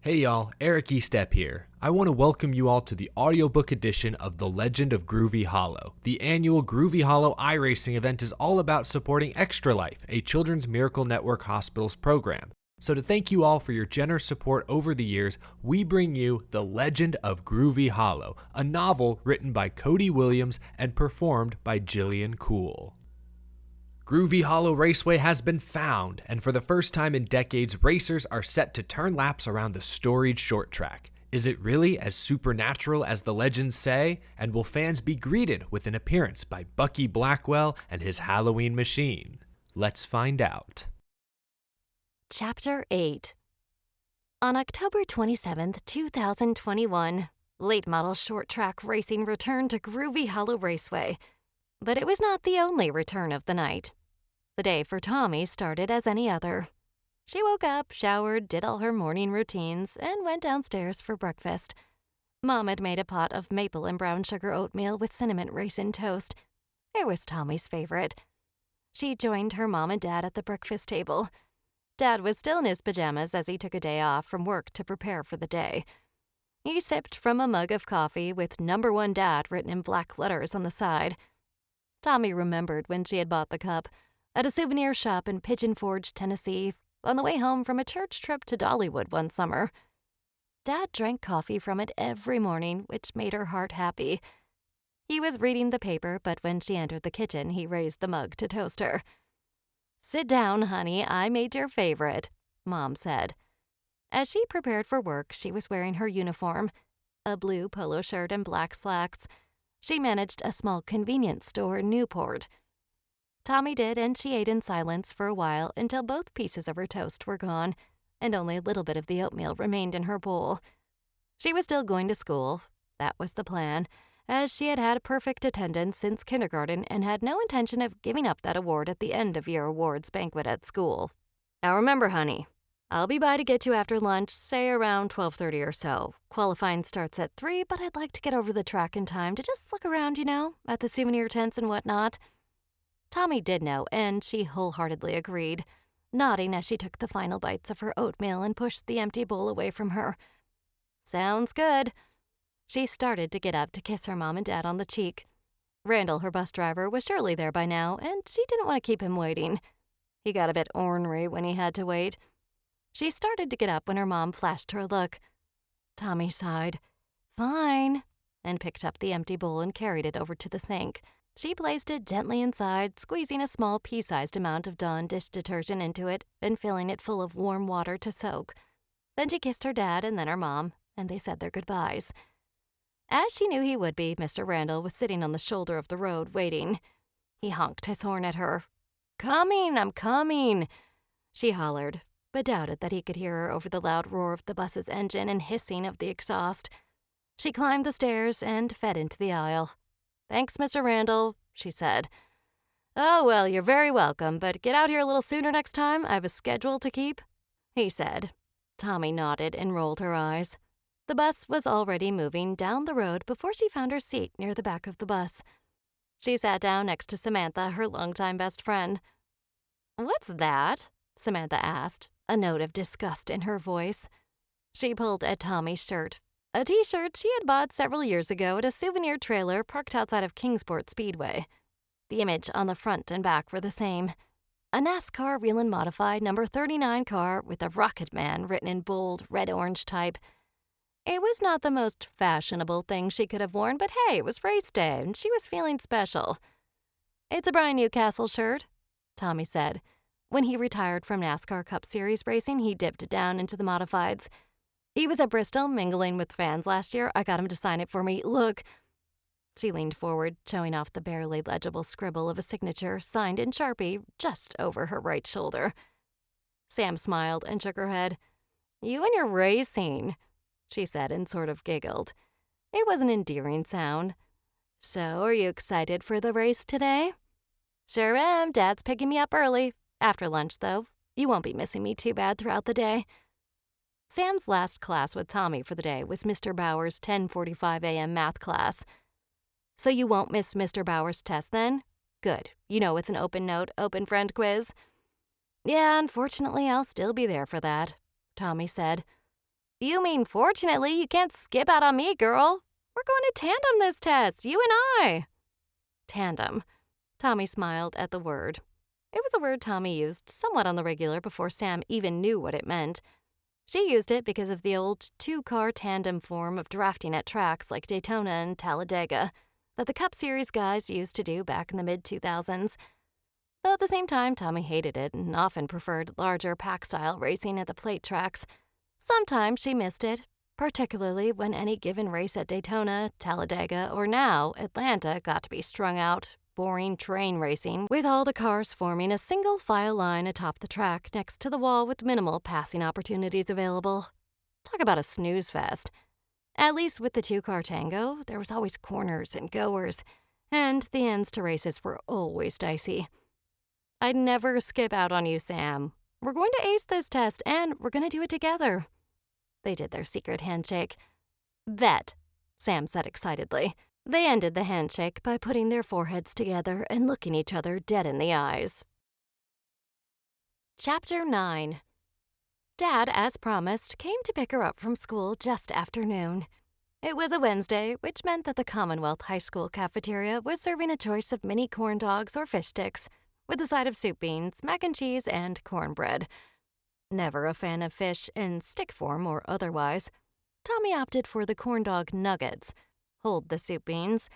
Hey y'all, Eric Estep here. I want to welcome you all to the audiobook edition of The Legend of Groovy Hollow. The annual Groovy Hollow iRacing event is all about supporting Extra Life, a Children's Miracle Network Hospitals program. So to thank you all for your generous support over the years, we bring you The Legend of Groovy Hollow, a novel written by Cody Williams and performed by Jillian Cool. Groovy Hollow Raceway has been found, and for the first time in decades, racers are set to turn laps around the storied short track. Is it really as supernatural as the legends say? And will fans be greeted with an appearance by Bucky Blackwell and his Halloween machine? Let's find out. Chapter 8. On October 27th, 2021, late model short track racing returned to Groovy Hollow Raceway. But it was not the only return of the night. The day for Tommie started as any other. She woke up, showered, did all her morning routines, and went downstairs for breakfast. Mom had made a pot of maple and brown sugar oatmeal with cinnamon raisin toast. It was Tommie's favorite. She joined her mom and dad at the breakfast table. Dad was still in his pajamas as he took a day off from work to prepare for the day. He sipped from a mug of coffee with "Number 1 Dad" written in black letters on the side. Tommie remembered when she had bought the cup at a souvenir shop in Pigeon Forge, Tennessee, on the way home from a church trip to Dollywood one summer. Dad drank coffee from it every morning, which made her heart happy. He was reading the paper, but when she entered the kitchen, he raised the mug to toast her. "Sit down, honey. I made your favorite," Mom said. As she prepared for work, she was wearing her uniform, a blue polo shirt and black slacks. She managed a small convenience store in Newport. Tommie did, and she ate in silence for a while until both pieces of her toast were gone, and only a little bit of the oatmeal remained in her bowl. She was still going to school. That was the plan, as she had had perfect attendance since kindergarten and had no intention of giving up that award at the end-of-year awards banquet at school. "Now remember, honey, I'll be by to get you after lunch, say around 12:30 or so. Qualifying starts at 3, but I'd like to get over the track in time to just look around, at the souvenir tents and whatnot." Tommie did know, and she wholeheartedly agreed, nodding as she took the final bites of her oatmeal and pushed the empty bowl away from her. "Sounds good." She started to get up to kiss her mom and dad on the cheek. Randall, her bus driver, was surely there by now, and she didn't want to keep him waiting. He got a bit ornery when he had to wait. She started to get up when her mom flashed her a look. Tommie sighed, "Fine," and picked up the empty bowl and carried it over to the sink. She placed it gently inside, squeezing a small pea-sized amount of Dawn dish detergent into it and filling it full of warm water to soak. Then she kissed her dad and then her mom, and they said their goodbyes. As she knew he would be, Mr. Randall was sitting on the shoulder of the road waiting. He honked his horn at her. "Coming, I'm coming," she hollered, but doubted that he could hear her over the loud roar of the bus's engine and hissing of the exhaust. She climbed the stairs and fed into the aisle. "Thanks, Mr. Randall," she said. "Oh, well, you're very welcome, but get out here a little sooner next time. I have a schedule to keep," he said. Tommie nodded and rolled her eyes. The bus was already moving down the road before she found her seat near the back of the bus. She sat down next to Samantha, her longtime best friend. "What's that?" Samantha asked, a note of disgust in her voice. She pulled at Tommie's shirt, a T-shirt she had bought several years ago at a souvenir trailer parked outside of Kingsport Speedway. The image on the front and back were the same. A NASCAR Real and Modified number 39 car with a Rocket Man written in bold red-orange type. It was not the most fashionable thing she could have worn, but hey, it was race day, and she was feeling special. "It's a Brian Newcastle shirt," Tommie said. When he retired from NASCAR Cup Series racing, he dipped down into the modifieds. "He was at Bristol mingling with fans last year. I got him to sign it for me. Look." She leaned forward, showing off the barely legible scribble of a signature signed in Sharpie just over her right shoulder. Sam smiled and shook her head. "You and your racing," she said and sort of giggled. It was an endearing sound. "So, are you excited for the race today?" "Sure am. Dad's picking me up early. After lunch, though. You won't be missing me too bad throughout the day." Sam's last class with Tommie for the day was Mr. Bauer's 10:45 a.m. math class. "So you won't miss Mr. Bauer's test then? Good. It's an open note, open friend quiz." "Yeah, unfortunately, I'll still be there for that," Tommie said. You mean fortunately you can't skip out on me, girl. We're going to tandem this test, you and I. Tandem. Tommie smiled at the word. It was a word Tommie used somewhat on the regular before Sam even knew what it meant. She used it because of the old two-car tandem form of drafting at tracks like Daytona and Talladega that the Cup Series guys used to do back in the mid-2000s. Though at the same time, Tommie hated it and often preferred larger pack-style racing at the plate tracks. Sometimes she missed it, particularly when any given race at Daytona, Talladega, or now Atlanta got to be strung out, boring train racing with all the cars forming a single file line atop the track next to the wall with minimal passing opportunities available. Talk about a snooze fest. At least with the two-car tango, there was always corners and goers, and the ends to races were always dicey. I'd never skip out on you, Sam. We're going to ace this test, and we're going to do it together. They did their secret handshake. Bet, Sam said excitedly. They ended the handshake by putting their foreheads together and looking each other dead in the eyes. Chapter 9. Dad, as promised, came to pick her up from school just after noon. It was a Wednesday, which meant that the Commonwealth High School cafeteria was serving a choice of mini corn dogs or fish sticks, with a side of soup beans, mac and cheese, and cornbread. Never a fan of fish in stick form or otherwise, Tommie opted for the corn dog nuggets, hold the soup beans,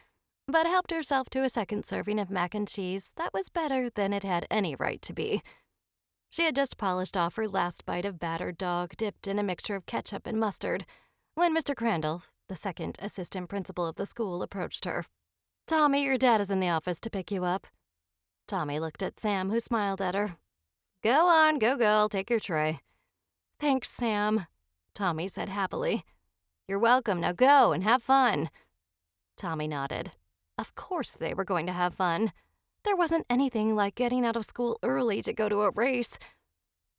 but helped herself to a second serving of mac and cheese that was better than it had any right to be. She had just polished off her last bite of battered dog dipped in a mixture of ketchup and mustard when Mr. Crandall, the second assistant principal of the school, approached her. "Tommie, your dad is in the office to pick you up." Tommie looked at Sam, who smiled at her. "Go on, go girl, take your tray." "Thanks, Sam," Tommie said happily. "You're welcome, now go and have fun." Tommie nodded. Of course they were going to have fun. There wasn't anything like getting out of school early to go to a race.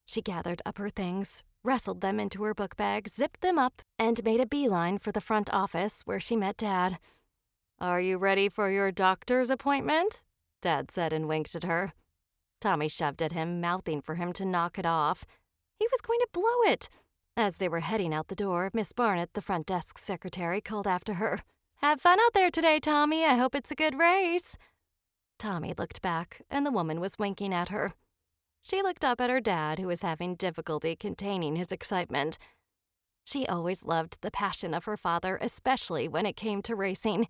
She gathered up her things, wrestled them into her book bag, zipped them up, and made a beeline for the front office where she met Dad. "Are you ready for your doctor's appointment?" Dad said and winked at her. Tommie shoved at him, mouthing for him to knock it off. He was going to blow it. As they were heading out the door, Miss Barnett, the front desk secretary, called after her. "Have fun out there today, Tommie. I hope it's a good race." Tommie looked back, and the woman was winking at her. She looked up at her dad, who was having difficulty containing his excitement. She always loved the passion of her father, especially when it came to racing.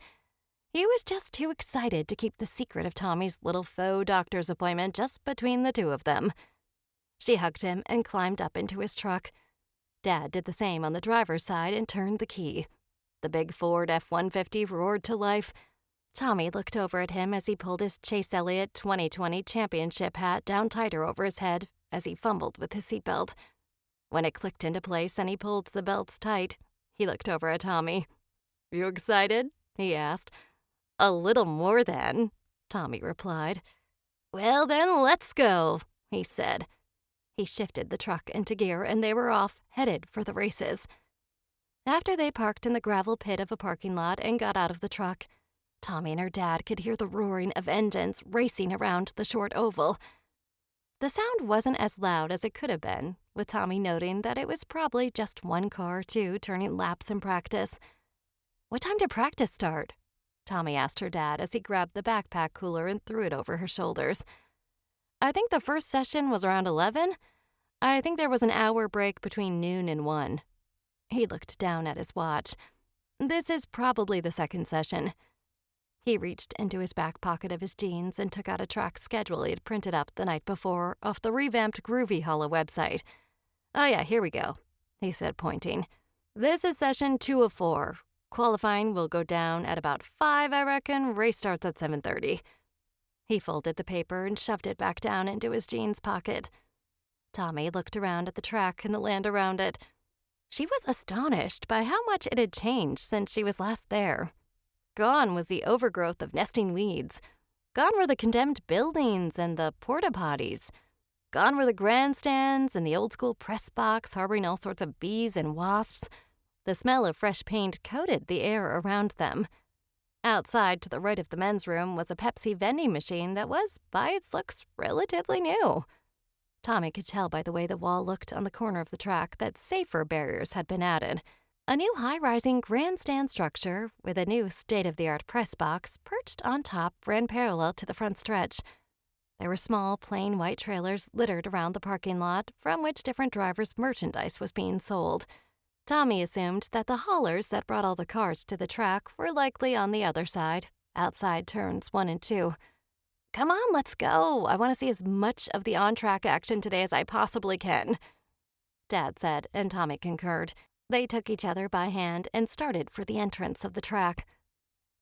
He was just too excited to keep the secret of Tommie's little faux doctor's appointment just between the two of them. She hugged him and climbed up into his truck. Dad did the same on the driver's side and turned the key. The big Ford F-150 roared to life. Tommie looked over at him as he pulled his Chase Elliott 2020 championship hat down tighter over his head as he fumbled with his seatbelt. When it clicked into place and he pulled the belts tight, he looked over at Tommie. "You excited?" he asked. "A little more than," Tommie replied. "Well, then, let's go," he said. He shifted the truck into gear and they were off, headed for the races. After they parked in the gravel pit of a parking lot and got out of the truck, Tommie and her dad could hear the roaring of engines racing around the short oval. The sound wasn't as loud as it could have been, with Tommie noting that it was probably just one car or two turning laps in practice. "What time did practice start?" Tommie asked her dad as he grabbed the backpack cooler and threw it over her shoulders. "I think the first session was around 11. I think there was an hour break between noon and 1. He looked down at his watch. "This is probably the second session." He reached into his back pocket of his jeans and took out a track schedule he had printed up the night before off the revamped Groovy Hollow website. "Oh yeah, here we go," he said, pointing. "This is session 2 of 4. Qualifying will go down at about 5, I reckon. Race starts at 7:30. He folded the paper and shoved it back down into his jeans pocket. Tommie looked around at the track and the land around it. She was astonished by how much it had changed since she was last there. Gone was the overgrowth of nesting weeds. Gone were the condemned buildings and the porta-potties. Gone were the grandstands and the old-school press box harboring all sorts of bees and wasps. The smell of fresh paint coated the air around them. Outside to the right of the men's room was a Pepsi vending machine that was, by its looks, relatively new. Tommie could tell by the way the wall looked on the corner of the track that safer barriers had been added. A new high-rising grandstand structure with a new state-of-the-art press box perched on top ran parallel to the front stretch. There were small, plain white trailers littered around the parking lot from which different drivers' merchandise was being sold. Tommie assumed that the haulers that brought all the cars to the track were likely on the other side, outside turns 1 and 2. "Come on, let's go. I want to see as much of the on-track action today as I possibly can," Dad said, and Tommie concurred. They took each other by hand and started for the entrance of the track.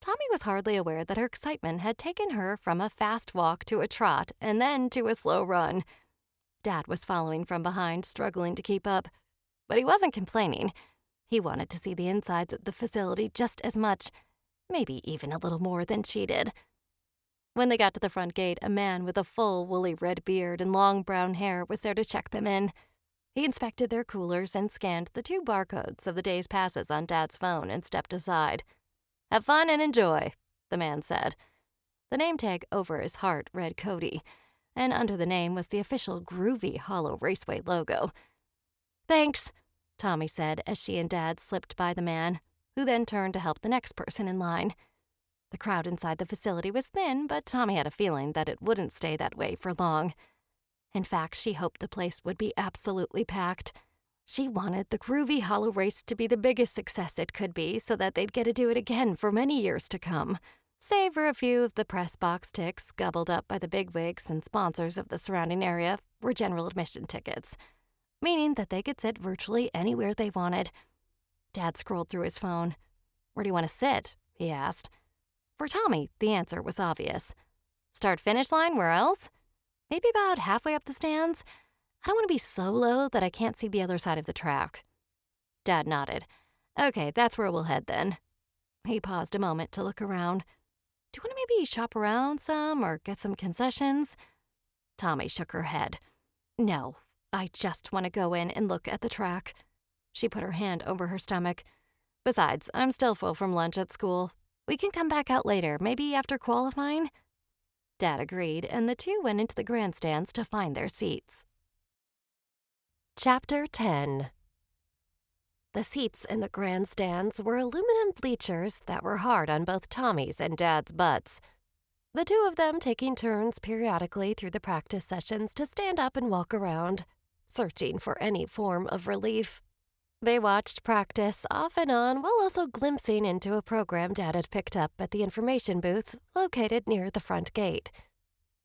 Tommie was hardly aware that her excitement had taken her from a fast walk to a trot and then to a slow run. Dad was following from behind, struggling to keep up. But he wasn't complaining. He wanted to see the insides of the facility just as much, maybe even a little more than she did. When they got to the front gate, a man with a full, woolly red beard and long brown hair was there to check them in. He inspected their coolers and scanned the 2 barcodes of the day's passes on Dad's phone and stepped aside. "Have fun and enjoy," the man said. The name tag over his heart read Cody, and under the name was the official Groovy Hollow Raceway logo. "Thanks," Tommie said as she and Dad slipped by the man, who then turned to help the next person in line. The crowd inside the facility was thin, but Tommie had a feeling that it wouldn't stay that way for long. In fact, she hoped the place would be absolutely packed. She wanted the Groovy Hollow Race to be the biggest success it could be so that they'd get to do it again for many years to come, save for a few of the press box ticks gobbled up by the bigwigs and sponsors of the surrounding area were general admission tickets, meaning that they could sit virtually anywhere they wanted. Dad scrolled through his phone. "Where do you want to sit?" he asked. For Tommie, the answer was obvious. "Start-finish line, where else? Maybe about halfway up the stands. I don't want to be so low that I can't see the other side of the track." Dad nodded. "Okay, that's where we'll head then." He paused a moment to look around. "Do you want to maybe shop around some or get some concessions?" Tommie shook her head. "No, I just want to go in and look at the track." She put her hand over her stomach. "Besides, I'm still full from lunch at school. We can come back out later, maybe after qualifying." Dad agreed, and the 2 went into the grandstands to find their seats. Chapter 10. The seats in the grandstands were aluminum bleachers that were hard on both Tommie's and Dad's butts. The 2 of them taking turns periodically through the practice sessions to stand up and walk around, searching for any form of relief. They watched practice off and on while also glimpsing into a program Dad had picked up at the information booth located near the front gate.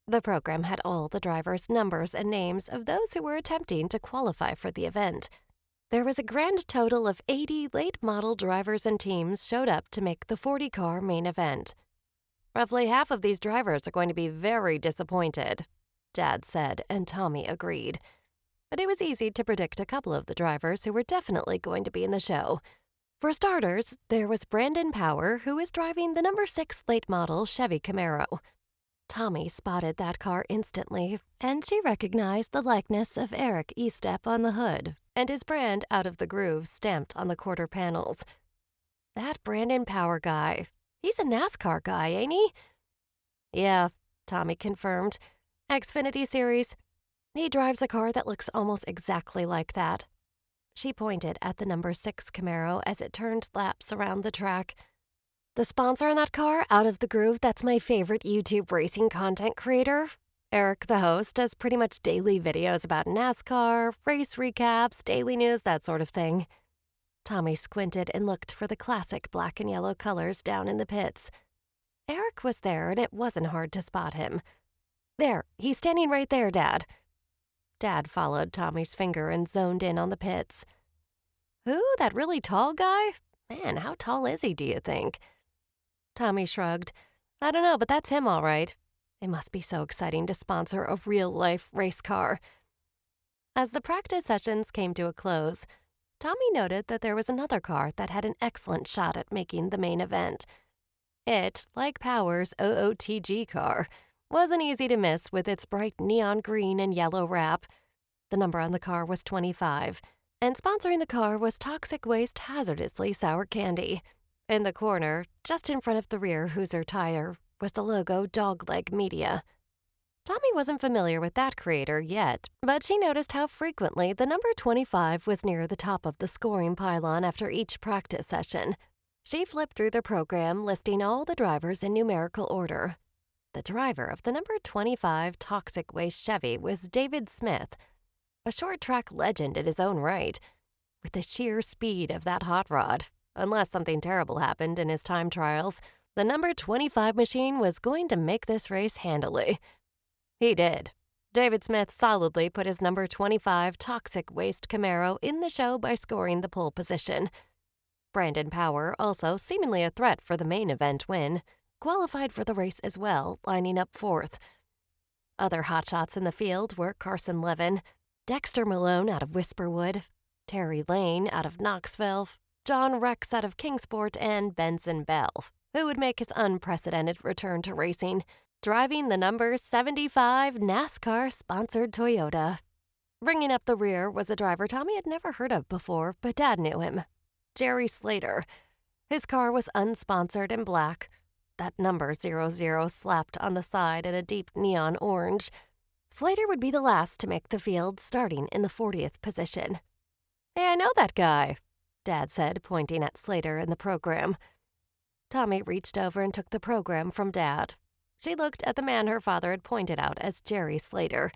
The program had all the drivers' numbers and names of those who were attempting to qualify for the event. There was a grand total of 80 late-model drivers and teams showed up to make the 40-car main event. "Roughly half of these drivers are going to be very disappointed," Dad said, and Tommie agreed. But it was easy to predict a couple of the drivers who were definitely going to be in the show. For starters, there was Brandon Power, who was driving the number 6 late-model Chevy Camaro. Tommie spotted that car instantly, and she recognized the likeness of Eric Estep on the hood and his brand Out of the Groove stamped on the quarter panels. "That Brandon Power guy, he's a NASCAR guy, ain't he?" "Yeah," Tommie confirmed. "Xfinity Series. He drives a car that looks almost exactly like that." She pointed at the number 6 Camaro as it turned laps around the track. "The sponsor on that car, Out of the Groove, that's my favorite YouTube racing content creator. Eric, the host, does pretty much daily videos about NASCAR, race recaps, daily news, that sort of thing." Tommie squinted and looked for the classic black and yellow colors down in the pits. Eric was there, and it wasn't hard to spot him. "There, he's standing right there, Dad." Dad followed Tommie's finger and zoned in on the pits. "Who, that really tall guy? Man, how tall is he, do you think?" Tommie shrugged. "I don't know, but that's him all right. It must be so exciting to sponsor a real-life race car." As the practice sessions came to a close, Tommie noted that there was another car that had an excellent shot at making the main event. It, like Power's OOTG car, wasn't easy to miss with its bright neon green and yellow wrap. The number on the car was 25, and sponsoring the car was Toxic Waste Hazardously Sour Candy. In the corner, just in front of the rear Hoosier tire, was the logo Dogleg Media. Tommie wasn't familiar with that creator yet, but she noticed how frequently the number 25 was near the top of the scoring pylon after each practice session. She flipped through the program, listing all the drivers in numerical order. The driver of the number 25 toxic waste Chevy was David Smith, a short-track legend in his own right. With the sheer speed of that hot rod, unless something terrible happened in his time trials, the number 25 machine was going to make this race handily. He did. David Smith solidly put his number 25 toxic waste Camaro in the show by scoring the pole position. Brandon Power, also seemingly a threat for the main event win, qualified for the race as well, lining up fourth. Other hotshots in the field were Carson Levin, Dexter Malone out of Whisperwood, Terry Lane out of Knoxville, John Rex out of Kingsport, and Benson Bell, who would make his unprecedented return to racing, driving the number 75 NASCAR-sponsored Toyota. Bringing up the rear was a driver Tommie had never heard of before, but Dad knew him. Jerry Slater. His car was unsponsored and black. That number 00 slapped on the side in a deep neon orange. Slater would be the last to make the field, starting in the 40th position. "Hey, I know that guy," Dad said, pointing at Slater in the program. Tommie reached over and took the program from Dad. She looked at the man her father had pointed out as Jerry Slater.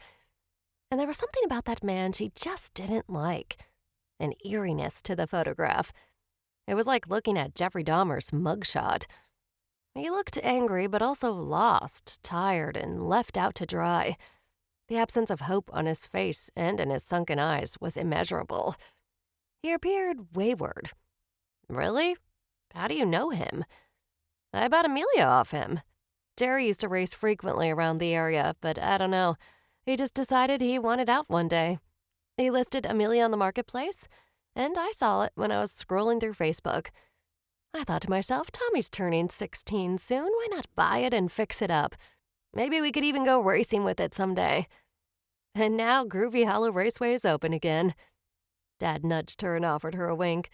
And there was something about that man she just didn't like. An eeriness to the photograph. It was like looking at Jeffrey Dahmer's mugshot. He looked angry, but also lost, tired, and left out to dry. The absence of hope on his face and in his sunken eyes was immeasurable. He appeared wayward. "Really? How do you know him?" "I bought Amelia off him. Jerry used to race frequently around the area, but I don't know. He just decided he wanted out one day. He listed Amelia on the marketplace, and I saw it when I was scrolling through Facebook. I thought to myself, Tommie's turning 16 soon. Why not buy it and fix it up? Maybe we could even go racing with it someday." And now Groovy Hollow Raceway is open again. Dad nudged her and offered her a wink.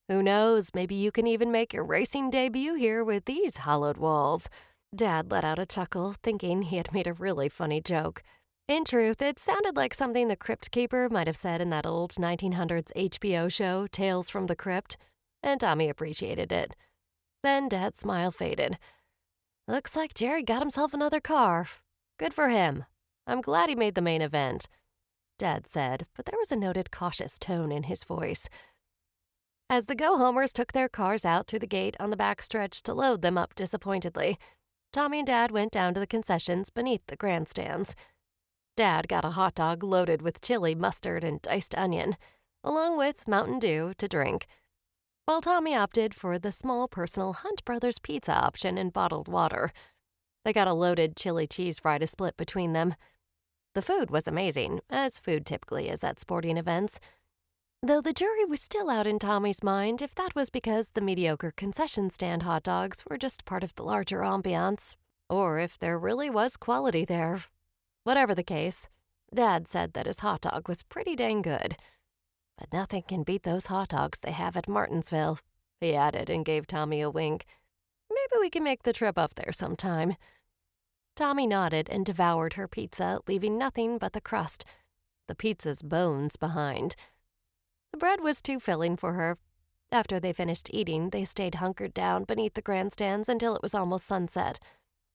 "Who knows, maybe you can even make your racing debut here with these hollowed walls." Dad let out a chuckle, thinking he had made a really funny joke. In truth, it sounded like something the Crypt Keeper might have said in that old 1900s HBO show, Tales from the Crypt, and Tommie appreciated it. Then Dad's smile faded. "Looks like Jerry got himself another car. Good for him. I'm glad he made the main event," Dad said, but there was a noted cautious tone in his voice. As the go-homers took their cars out through the gate on the backstretch to load them up disappointedly, Tommie and Dad went down to the concessions beneath the grandstands. Dad got a hot dog loaded with chili, mustard, and diced onion, along with Mountain Dew to drink, while Tommie opted for the small personal Hunt Brothers pizza option and bottled water. They got a loaded chili cheese fry to split between them. The food was amazing, as food typically is at sporting events, though the jury was still out in Tommie's mind if that was because the mediocre concession stand hot dogs were just part of the larger ambiance, or if there really was quality there. Whatever the case, Dad said that his hot dog was pretty dang good. "But nothing can beat those hot dogs they have at Martinsville," he added and gave Tommie a wink. "Maybe we can make the trip up there sometime." Tommie nodded and devoured her pizza, leaving nothing but the crust, the pizza's bones, behind. The bread was too filling for her. After they finished eating, they stayed hunkered down beneath the grandstands until it was almost sunset.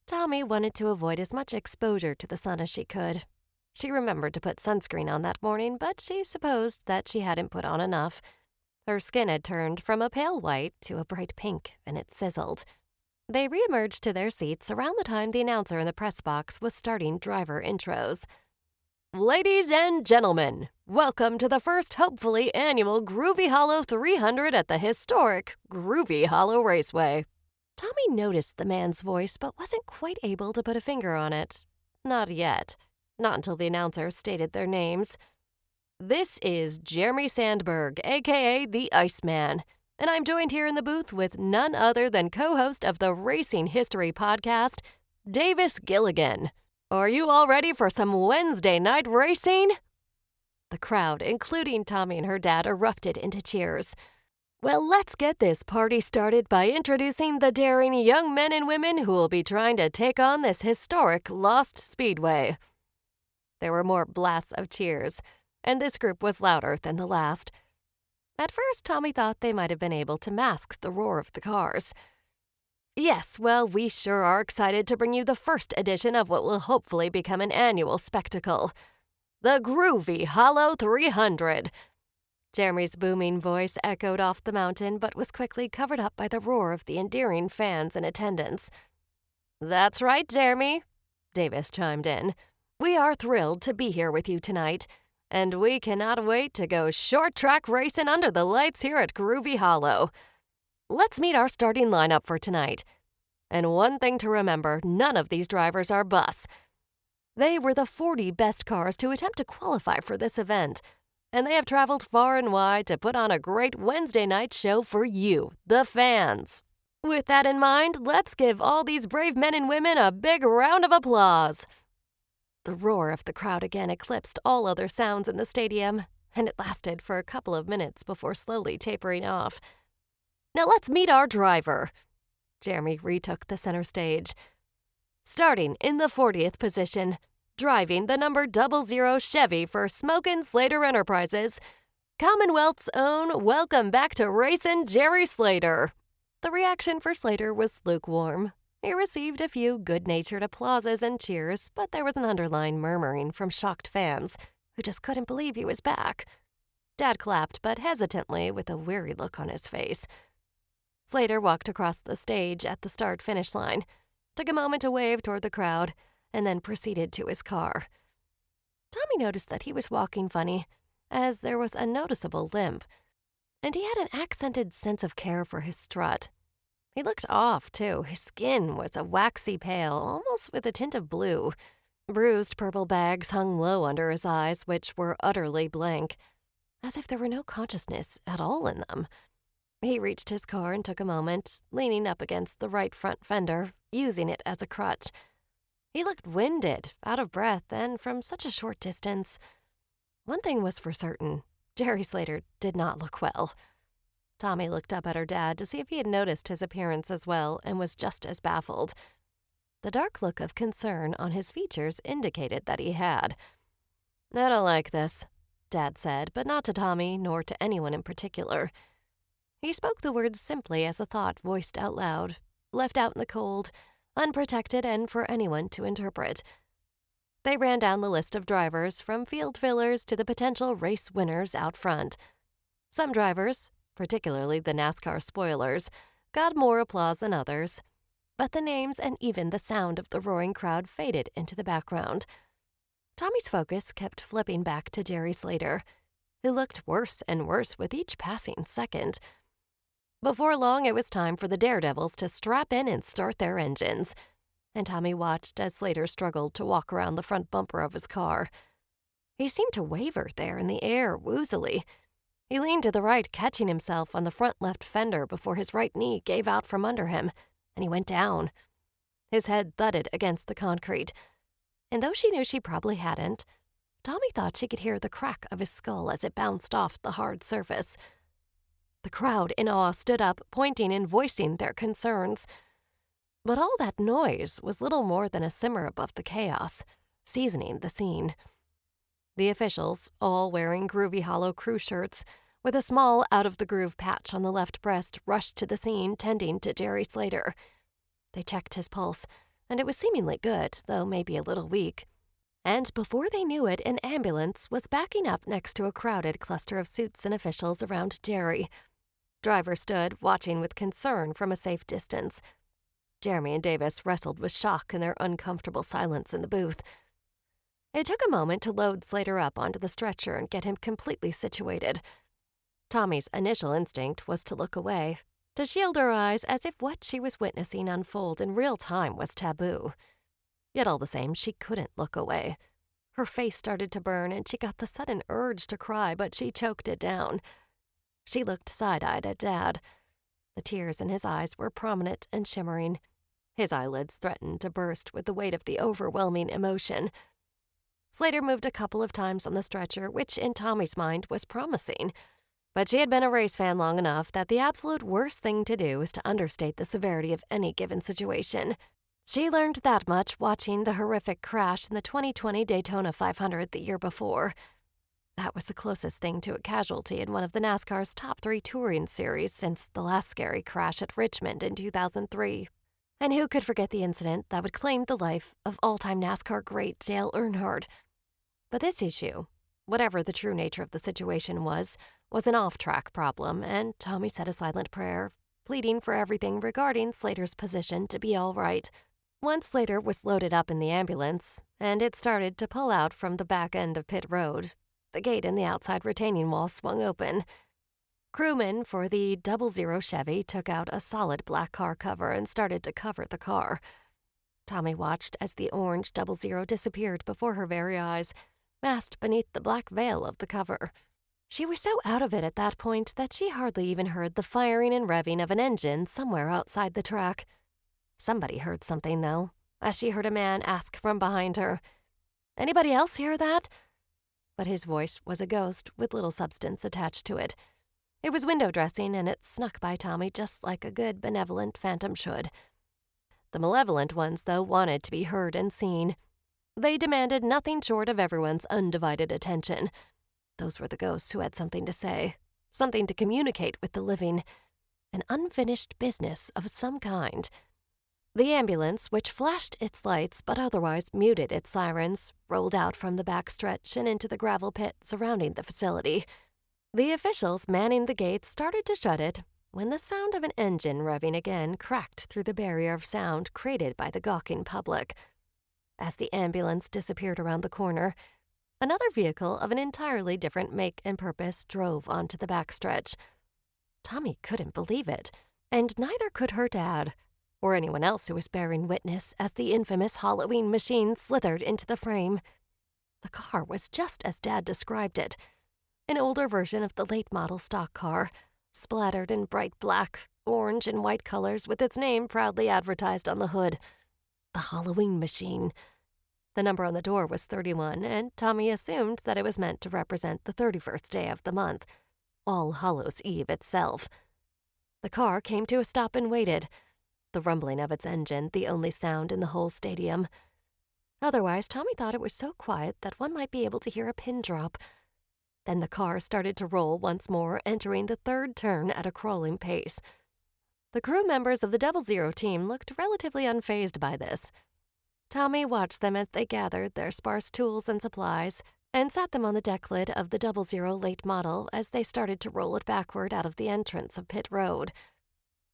Tommie wanted to avoid as much exposure to the sun as she could. She remembered to put sunscreen on that morning, but she supposed that she hadn't put on enough. Her skin had turned from a pale white to a bright pink, and it sizzled. They reemerged to their seats around the time the announcer in the press box was starting driver intros. "Ladies and gentlemen, welcome to the first, hopefully, annual Groovy Hollow 300 at the historic Groovy Hollow Raceway." Tommie noticed the man's voice, but wasn't quite able to put a finger on it. Not yet. Not until the announcer stated their names. "This is Jeremy Sandberg, a.k.a. the Iceman, and I'm joined here in the booth with none other than co-host of the Racing History podcast, Davis Gilligan. Are you all ready for some Wednesday night racing?" The crowd, including Tommie and her dad, erupted into cheers. "Well, let's get this party started by introducing the daring young men and women who will be trying to take on this historic Lost Speedway. There were more blasts of cheers, and this group was louder than the last. At first, Tommie thought they might have been able to mask the roar of the cars. Yes, well, we sure are excited to bring you the first edition of what will hopefully become an annual spectacle. The Groovy Hollow 300. Jeremy's booming voice echoed off the mountain, but was quickly covered up by the roar of the endearing fans in attendance. That's right, Jeremy, Davis chimed in. We are thrilled to be here with you tonight, and we cannot wait to go short track racing under the lights here at Groovy Hollow. Let's meet our starting lineup for tonight. And one thing to remember, none of these drivers are bus. They were the 40 best cars to attempt to qualify for this event, and they have traveled far and wide to put on a great Wednesday night show for you, the fans. With that in mind, let's give all these brave men and women a big round of applause. The roar of the crowd again eclipsed all other sounds in the stadium, and it lasted for a couple of minutes before slowly tapering off. Now let's meet our driver. Jeremy retook the center stage. Starting in the 40th position, driving the number 00 Chevy for Smokin' Slater Enterprises, Commonwealth's own welcome back to racing Jerry Slater. The reaction for Slater was lukewarm. He received a few good-natured applauses and cheers, but there was an underlying murmuring from shocked fans who just couldn't believe he was back. Dad clapped, but hesitantly with a weary look on his face. Slater walked across the stage at the start-finish line, took a moment to wave toward the crowd, and then proceeded to his car. Tommie noticed that he was walking funny, as there was a noticeable limp, and he had an accented sense of care for his strut. He looked off, too. His skin was a waxy pale, almost with a tint of blue. Bruised purple bags hung low under his eyes, which were utterly blank, as if there were no consciousness at all in them. He reached his car and took a moment, leaning up against the right front fender, using it as a crutch. He looked winded, out of breath, and from such a short distance. One thing was for certain. Jerry Slater did not look well. Tommie looked up at her dad to see if he had noticed his appearance as well and was just as baffled. The dark look of concern on his features indicated that he had. "I don't like this," Dad said, but not to Tommie nor to anyone in particular. He spoke the words simply as a thought voiced out loud, left out in the cold, unprotected and for anyone to interpret. They ran down the list of drivers, from field fillers to the potential race winners out front. Some drivers, particularly the NASCAR spoilers, got more applause than others, but the names and even the sound of the roaring crowd faded into the background. Tommie's focus kept flipping back to Jerry Slater, who looked worse and worse with each passing second. Before long, it was time for the Daredevils to strap in and start their engines, and Tommie watched as Slater struggled to walk around the front bumper of his car. He seemed to waver there in the air woozily. He leaned to the right, catching himself on the front left fender before his right knee gave out from under him, and he went down. His head thudded against the concrete, and though she knew she probably hadn't, Tommie thought she could hear the crack of his skull as it bounced off the hard surface. The crowd in awe stood up, pointing and voicing their concerns. But all that noise was little more than a simmer above the chaos, seasoning the scene. The officials, all wearing Groovy Hollow crew shirts, with a small out-of-the-groove patch on the left breast, rushed to the scene, tending to Jerry Slater. They checked his pulse, and it was seemingly good, though maybe a little weak. And before they knew it, an ambulance was backing up next to a crowded cluster of suits and officials around Jerry. Driver stood, watching with concern from a safe distance. Jeremy and Davis wrestled with shock in their uncomfortable silence in the booth. It took a moment to load Slater up onto the stretcher and get him completely situated. Tommie's initial instinct was to look away, to shield her eyes as if what she was witnessing unfold in real time was taboo. Yet all the same, she couldn't look away. Her face started to burn, and she got the sudden urge to cry, but she choked it down. She looked side-eyed at Dad. The tears in his eyes were prominent and shimmering. His eyelids threatened to burst with the weight of the overwhelming emotion. Slater moved a couple of times on the stretcher, which in Tommie's mind was promising. But she had been a race fan long enough that the absolute worst thing to do is to understate the severity of any given situation. She learned that much watching the horrific crash in the 2020 Daytona 500 the year before. That was the closest thing to a casualty in one of the NASCAR's top 3 touring series since the last scary crash at Richmond in 2003. And who could forget the incident that would claim the life of all-time NASCAR great Dale Earnhardt? But this issue, whatever the true nature of the situation was an off-track problem, and Tommie said a silent prayer, pleading for everything regarding Slater's position to be all right. Once Slater was loaded up in the ambulance, and it started to pull out from the back end of pit road, the gate in the outside retaining wall swung open. Crewmen for the 00 Chevy took out a solid black car cover and started to cover the car. Tommie watched as the orange 00 disappeared before her very eyes, masked beneath the black veil of the cover. She was so out of it at that point that she hardly even heard the firing and revving of an engine somewhere outside the track. Somebody heard something, though, as she heard a man ask from behind her, "Anybody else hear that?" But his voice was a ghost with little substance attached to it. It was window dressing, and it snuck by Tommie just like a good, benevolent phantom should. The malevolent ones, though, wanted to be heard and seen. They demanded nothing short of everyone's undivided attention. Those were the ghosts who had something to say, something to communicate with the living, an unfinished business of some kind. The ambulance, which flashed its lights but otherwise muted its sirens, rolled out from the backstretch and into the gravel pit surrounding the facility. The officials manning the gate started to shut it when the sound of an engine revving again cracked through the barrier of sound created by the gawking public. As the ambulance disappeared around the corner, another vehicle of an entirely different make and purpose drove onto the backstretch. Tommie couldn't believe it, and neither could her dad, or anyone else who was bearing witness as the infamous Halloween machine slithered into the frame. The car was just as Dad described it, an older version of the late-model stock car, splattered in bright black, orange, and white colors with its name proudly advertised on the hood. The Halloween machine. The number on the door was 31, and Tommie assumed that it was meant to represent the 31st day of the month, All Hallows' Eve itself. The car came to a stop and waited, the rumbling of its engine the only sound in the whole stadium. Otherwise, Tommie thought it was so quiet that one might be able to hear a pin drop. Then the car started to roll once more, entering the third turn at a crawling pace. The crew members of the 00 team looked relatively unfazed by this. Tommie watched them as they gathered their sparse tools and supplies and sat them on the deck lid of the 00 late model as they started to roll it backward out of the entrance of pit road.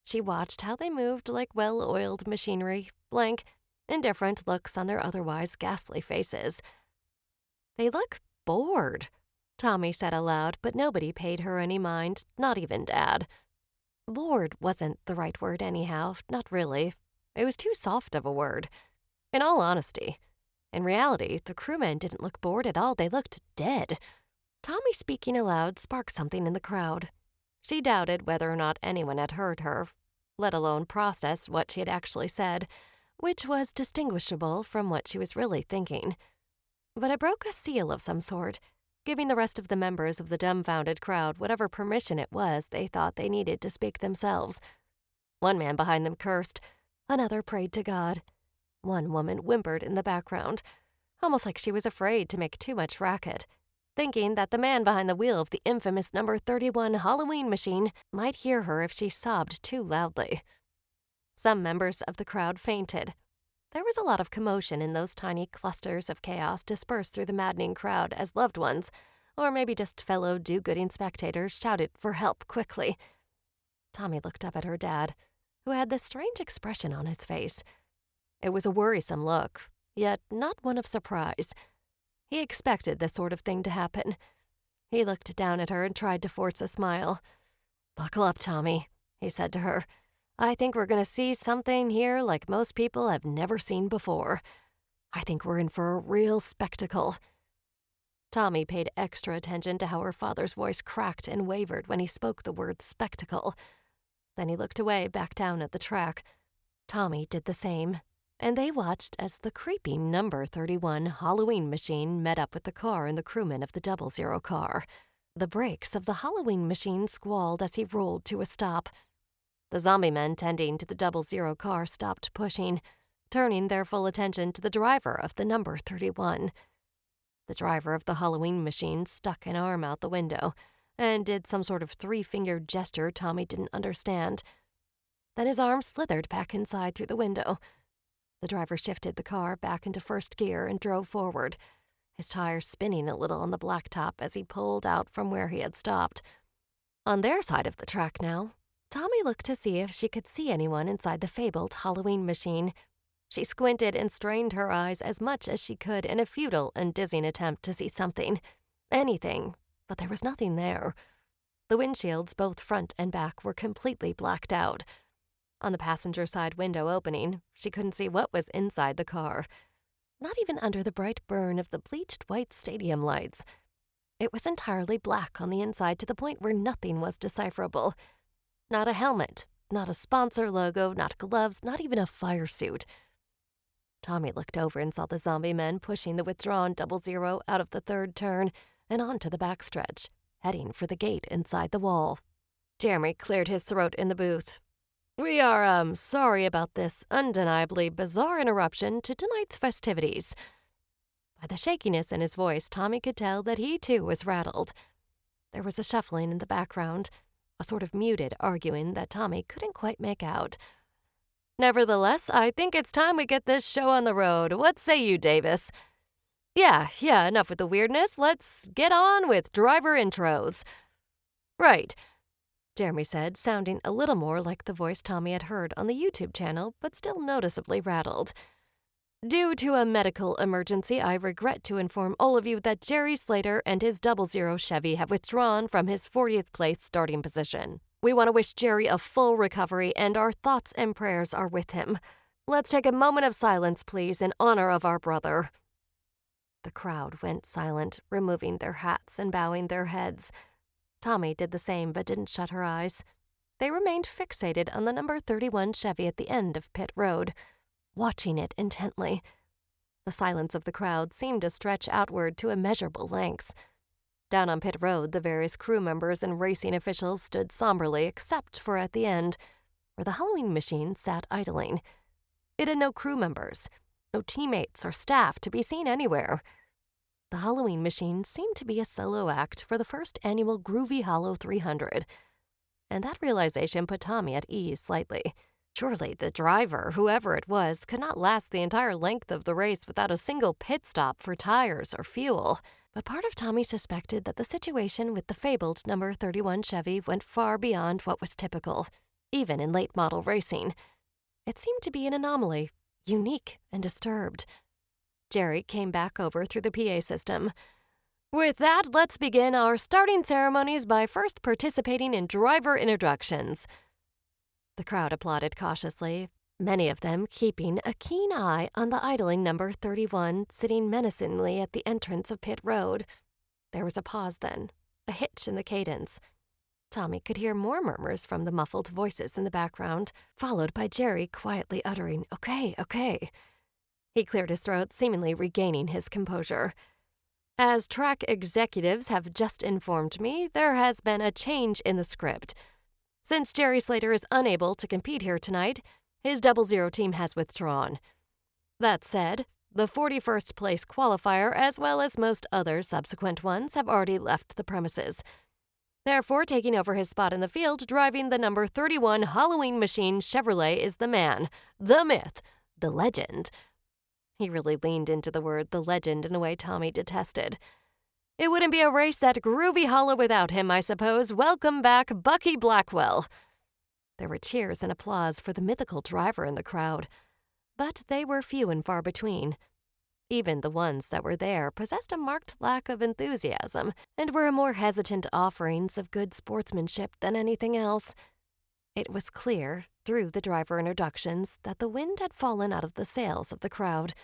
She watched how they moved like well-oiled machinery, blank, indifferent looks on their otherwise ghastly faces. "They look bored," Tommie said aloud, but nobody paid her any mind, not even Dad. Bored wasn't the right word anyhow, not really. It was too soft of a word. In all honesty. In reality, the crewmen didn't look bored at all, they looked dead. Tommie speaking aloud sparked something in the crowd. She doubted whether or not anyone had heard her, let alone processed what she had actually said, which was distinguishable from what she was really thinking. But it broke a seal of some sort, giving the rest of the members of the dumbfounded crowd whatever permission it was they thought they needed to speak themselves. One man behind them cursed, another prayed to God. One woman whimpered in the background, almost like she was afraid to make too much racket, thinking that the man behind the wheel of the infamous number 31 Halloween machine might hear her if she sobbed too loudly. Some members of the crowd fainted. There was a lot of commotion in those tiny clusters of chaos dispersed through the maddening crowd as loved ones, or maybe just fellow do-gooding spectators, shouted for help quickly. Tommie looked up at her dad, who had this strange expression on his face. It was a worrisome look, yet not one of surprise. He expected this sort of thing to happen. He looked down at her and tried to force a smile. "Buckle up, Tommie," he said to her. "I think we're going to see something here like most people have never seen before. I think we're in for a real spectacle." Tommie paid extra attention to how her father's voice cracked and wavered when he spoke the word spectacle. Then he looked away back down at the track. Tommie did the same, and they watched as the creeping number 31 Halloween machine met up with the car and the crewmen of the 00 car. The brakes of the Halloween machine squalled as he rolled to a stop. The zombie men tending to the 00 car stopped pushing. turning their full attention to the driver of the number 31. The driver of the Halloween machine stuck an arm out the window and did some sort of three-fingered gesture Tommie didn't understand. Then his arm slithered back inside through the window. The driver shifted the car back into first gear and drove forward, his tires spinning a little on the blacktop as he pulled out from where he had stopped. On their side of the track now, Tommie looked to see if she could see anyone inside the fabled Halloween machine. She squinted and strained her eyes as much as she could in a futile and dizzying attempt to see something, anything, but there was nothing there. The windshields, both front and back, were completely blacked out. On the passenger side window opening, she couldn't see what was inside the car. Not even under the bright burn of the bleached white stadium lights. It was entirely black on the inside to the point where nothing was decipherable. Not a helmet, not a sponsor logo, not gloves, not even a fire suit. Tommie looked over and saw the zombie men pushing the withdrawn 00 out of the third turn and onto the backstretch, heading for the gate inside the wall. Jeremy cleared his throat in the booth. "We are, sorry about this undeniably bizarre interruption to tonight's festivities." By the shakiness in his voice, Tommie could tell that he too was rattled. There was a shuffling in the background, a sort of muted arguing that Tommie couldn't quite make out. "Nevertheless, I think it's time we get this show on the road. What say you, Davis?" Yeah, enough with the weirdness. Let's get on with driver intros." "Right," Jeremy said, sounding a little more like the voice Tommie had heard on the YouTube channel, but still noticeably rattled. "Due to a medical emergency, I regret to inform all of you that Jerry Slater and his 00 Chevy have withdrawn from his 40th place starting position. We want to wish Jerry a full recovery, and our thoughts and prayers are with him. Let's take a moment of silence, please, in honor of our brother." The crowd went silent, removing their hats and bowing their heads. Tommie did the same but didn't shut her eyes. They remained fixated on the number 31 Chevy at the end of Pit Road, watching it intently. The silence of the crowd seemed to stretch outward to immeasurable lengths. Down on Pit Road, the various crew members and racing officials stood somberly except for at the end, where the Halloween machine sat idling. It had no crew members, no teammates or staff to be seen anywhere. The Halloween machine seemed to be a solo act for the first annual Groovy Hollow 300, and that realization put Tommie at ease slightly. Surely the driver, whoever it was, could not last the entire length of the race without a single pit stop for tires or fuel. But part of Tommie suspected that the situation with the fabled number 31 Chevy went far beyond what was typical, even in late model racing. It seemed to be an anomaly, unique and disturbed. Jerry came back over through the PA system. "With that, let's begin our starting ceremonies by first participating in driver introductions." The crowd applauded cautiously, many of them keeping a keen eye on the idling number 31 sitting menacingly at the entrance of Pit Road. There was a pause then, a hitch in the cadence. Tommie could hear more murmurs from the muffled voices in the background, followed by Jerry quietly uttering, "Okay, okay." He cleared his throat, seemingly regaining his composure. "As track executives have just informed me, there has been a change in the script. Since Jerry Slater is unable to compete here tonight, his 00 team has withdrawn. That said, the 41st place qualifier, as well as most other subsequent ones, have already left the premises. Therefore, taking over his spot in the field, driving the number 31 Halloween machine Chevrolet is the man, the myth, the legend." He really leaned into the word "the legend" in a way Tommie detested. "It wouldn't be a race at Groovy Hollow without him, I suppose. Welcome back, Bucky Blackwell." There were cheers and applause for the mythical driver in the crowd, but they were few and far between. Even the ones that were there possessed a marked lack of enthusiasm and were more hesitant offerings of good sportsmanship than anything else. It was clear, through the driver introductions, that the wind had fallen out of the sails of the crowd.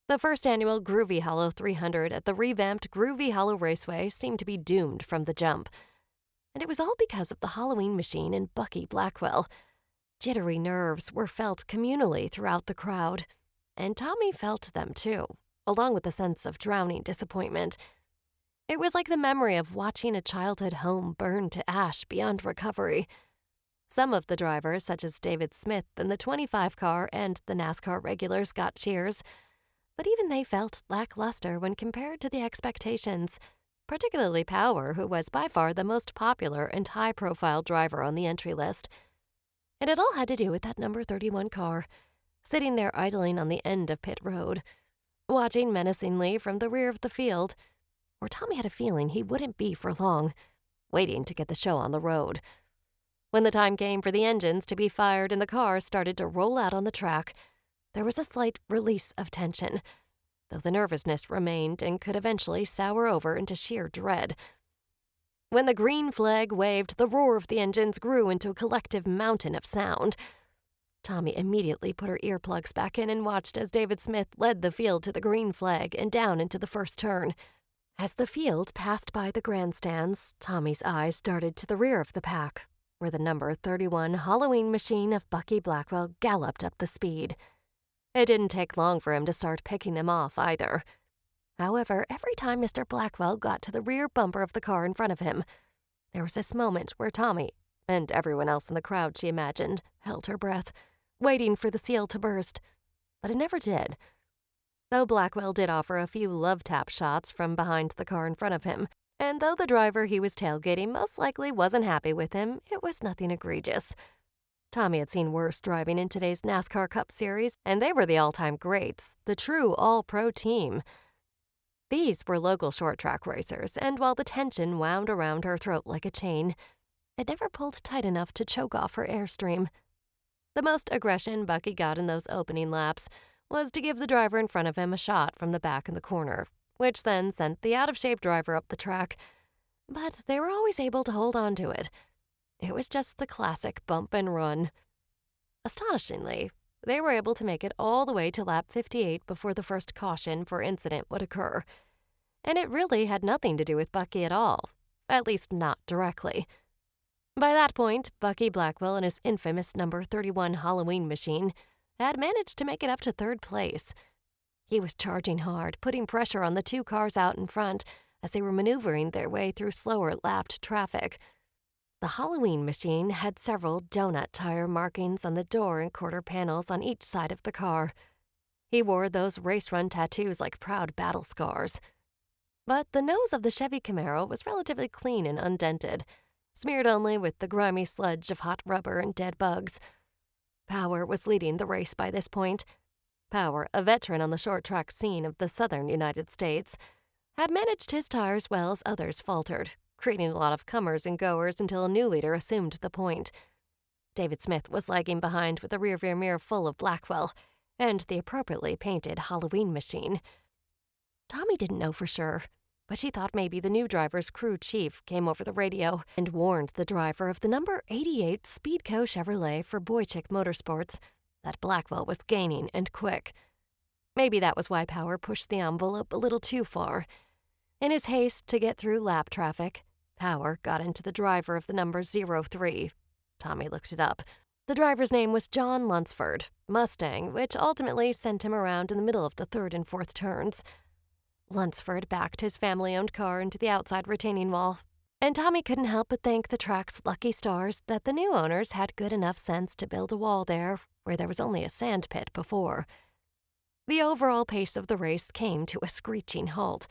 The first annual Groovy Hollow 300 at the revamped Groovy Hollow Raceway seemed to be doomed from the jump. And it was all because of the Halloween machine and Bucky Blackwell. Jittery nerves were felt communally throughout the crowd, and Tommie felt them too, along with a sense of drowning disappointment. It was like the memory of watching a childhood home burn to ash beyond recovery. Some of the drivers, such as David Smith in the 25 car and the NASCAR regulars, got cheers, but even they felt lackluster when compared to the expectations, particularly Power, who was by far the most popular and high-profile driver on the entry list. And it all had to do with that number 31 car, sitting there idling on the end of pit road, watching menacingly from the rear of the field, where Tommie had a feeling he wouldn't be for long, waiting to get the show on the road. When the time came for the engines to be fired and the car started to roll out on the track, there was a slight release of tension, though the nervousness remained and could eventually sour over into sheer dread. When the green flag waved, the roar of the engines grew into a collective mountain of sound. Tommie immediately put her earplugs back in and watched as David Smith led the field to the green flag and down into the first turn. As the field passed by the grandstands, Tommie's eyes darted to the rear of the pack, where the number 31 Halloween machine of Bucky Blackwell galloped up the speed. It didn't take long for him to start picking them off either. However, every time Mr. Blackwell got to the rear bumper of the car in front of him, there was this moment where Tommie, and everyone else in the crowd, she imagined, held her breath, waiting for the seal to burst. But it never did. Though Blackwell did offer a few love tap shots from behind the car in front of him, and though the driver he was tailgating most likely wasn't happy with him, it was nothing egregious. Tommie had seen worse driving in today's NASCAR Cup Series, and they were the all-time greats, the true all-pro team. These were local short-track racers, and while the tension wound around her throat like a chain, it never pulled tight enough to choke off her airstream. The most aggression Bucky got in those opening laps was to give the driver in front of him a shot from the back in the corner, which then sent the out-of-shape driver up the track. But they were always able to hold on to it. It was just the classic bump and run. Astonishingly, they were able to make it all the way to lap 58 before the first caution for incident would occur. And it really had nothing to do with Bucky at all, at least not directly. By that point, Bucky Blackwell and his infamous number 31 Halloween machine had managed to make it up to third place. He was charging hard, putting pressure on the two cars out in front as they were maneuvering their way through slower lapped traffic. The Halloween machine had several donut tire markings on the door and quarter panels on each side of the car. He wore those race run tattoos like proud battle scars. But the nose of the Chevy Camaro was relatively clean and undented, smeared only with the grimy sludge of hot rubber and dead bugs. Power was leading the race by this point. Power, a veteran on the short-track scene of the southern United States, had managed his tires well as others faltered, creating a lot of comers and goers until a new leader assumed the point. David Smith was lagging behind with a rearview mirror full of Blackwell and the appropriately painted Halloween machine. Tommie didn't know for sure, but she thought maybe the new driver's crew chief came over the radio and warned the driver of the number 88 Speedco Chevrolet for Boychick Motorsports that Blackwell was gaining and quick. Maybe that was why Power pushed the envelope a little too far. In his haste to get through lap traffic, Power got into the driver of the number 03. Tommie looked it up. The driver's name was John Lunsford, Mustang, which ultimately sent him around in the middle of the third and fourth turns. Lunsford backed his family-owned car into the outside retaining wall, and Tommie couldn't help but thank the track's lucky stars that the new owners had good enough sense to build a wall there where there was only a sand pit before. The overall pace of the race came to a screeching halt.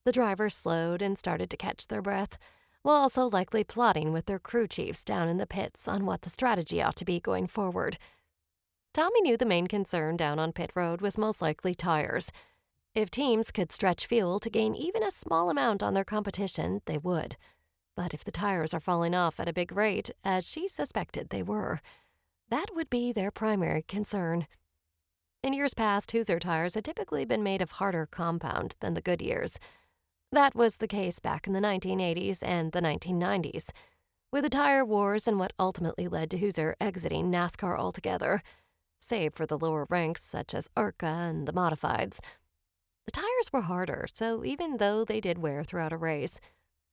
The drivers slowed and started to catch their breath, while also likely plotting with their crew chiefs down in the pits on what the strategy ought to be going forward. Tommie knew the main concern down on pit road was most likely tires. If teams could stretch fuel to gain even a small amount on their competition, they would. But if the tires are falling off at a big rate, as she suspected they were, that would be their primary concern. In years past, Hoosier tires had typically been made of harder compound than the Goodyears. That was the case back in the 1980s and the 1990s, with the tire wars and what ultimately led to Hoosier exiting NASCAR altogether, save for the lower ranks such as ARCA and the Modifieds. The tires were harder, so even though they did wear throughout a race,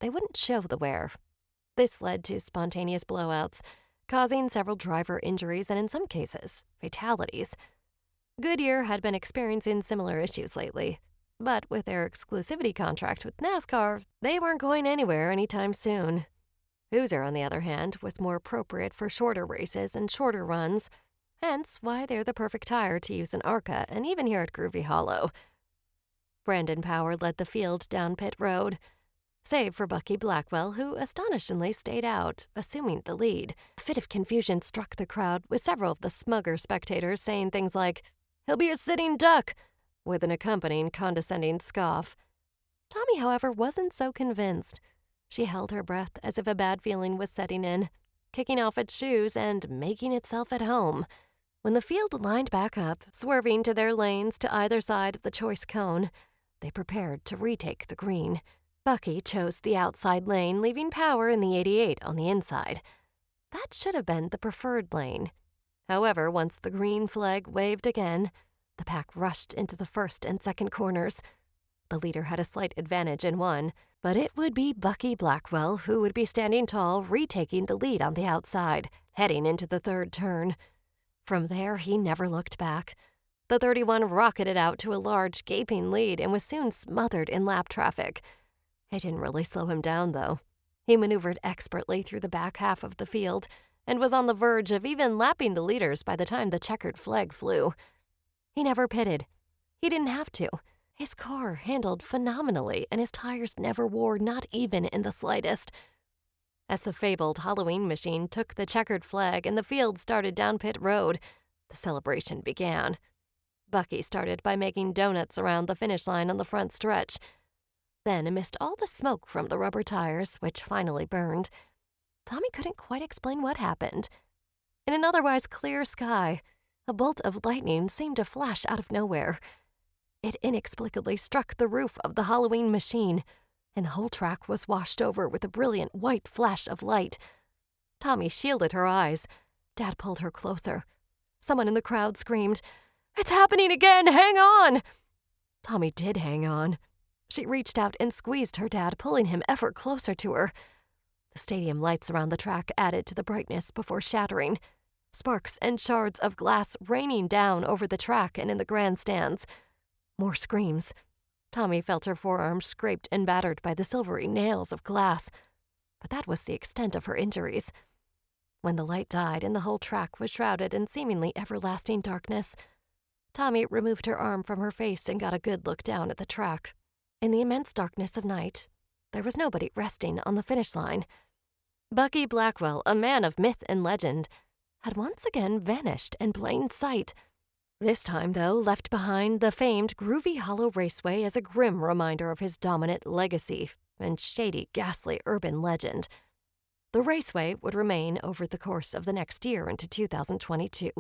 they wouldn't show the wear. This led to spontaneous blowouts, causing several driver injuries and in some cases, fatalities. Goodyear had been experiencing similar issues lately, but with their exclusivity contract with NASCAR, they weren't going anywhere anytime soon. Hoosier, on the other hand, was more appropriate for shorter races and shorter runs, hence why they're the perfect tire to use in ARCA and even here at Groovy Hollow. Brandon Power led the field down pit road, save for Bucky Blackwell, who astonishingly stayed out, assuming the lead. A fit of confusion struck the crowd, with several of the smugger spectators saying things like, "He'll be a sitting duck," with an accompanying condescending scoff. Tommie, however, wasn't so convinced. She held her breath as if a bad feeling was setting in, kicking off its shoes and making itself at home. When the field lined back up, swerving to their lanes to either side of the choice cone, they prepared to retake the green. Bucky chose the outside lane, leaving Power in the 88 on the inside. That should have been the preferred lane. However, once the green flag waved again, the pack rushed into the first and second corners. The leader had a slight advantage in one, but it would be Bucky Blackwell who would be standing tall, retaking the lead on the outside, heading into the third turn. From there, he never looked back. The 31 rocketed out to a large, gaping lead and was soon smothered in lap traffic. It didn't really slow him down, though. He maneuvered expertly through the back half of the field and was on the verge of even lapping the leaders by the time the checkered flag flew. He never pitted. He didn't have to. His car handled phenomenally, and his tires never wore, not even in the slightest. As the fabled Halloween machine took the checkered flag and the field started down pit road, the celebration began. Bucky started by making donuts around the finish line on the front stretch. Then, amidst all the smoke from the rubber tires, which finally burned, Tommie couldn't quite explain what happened. In an otherwise clear sky, a bolt of lightning seemed to flash out of nowhere. It inexplicably struck the roof of the Halloween machine, and the whole track was washed over with a brilliant white flash of light. Tommie shielded her eyes. Dad pulled her closer. Someone in the crowd screamed, "It's happening again! Hang on!" Tommie did hang on. She reached out and squeezed her dad, pulling him ever closer to her. The stadium lights around the track added to the brightness before shattering, sparks and shards of glass raining down over the track and in the grandstands. More screams. Tommie felt her forearms scraped and battered by the silvery nails of glass, but that was the extent of her injuries. When the light died and the whole track was shrouded in seemingly everlasting darkness, Tommie removed her arm from her face and got a good look down at the track. In the immense darkness of night, there was nobody resting on the finish line. Bucky Blackwell, a man of myth and legend, had once again vanished in plain sight. This time, though, left behind the famed Groovy Hollow Raceway as a grim reminder of his dominant legacy and shady, ghastly urban legend. The raceway would remain over the course of the next year into 2022.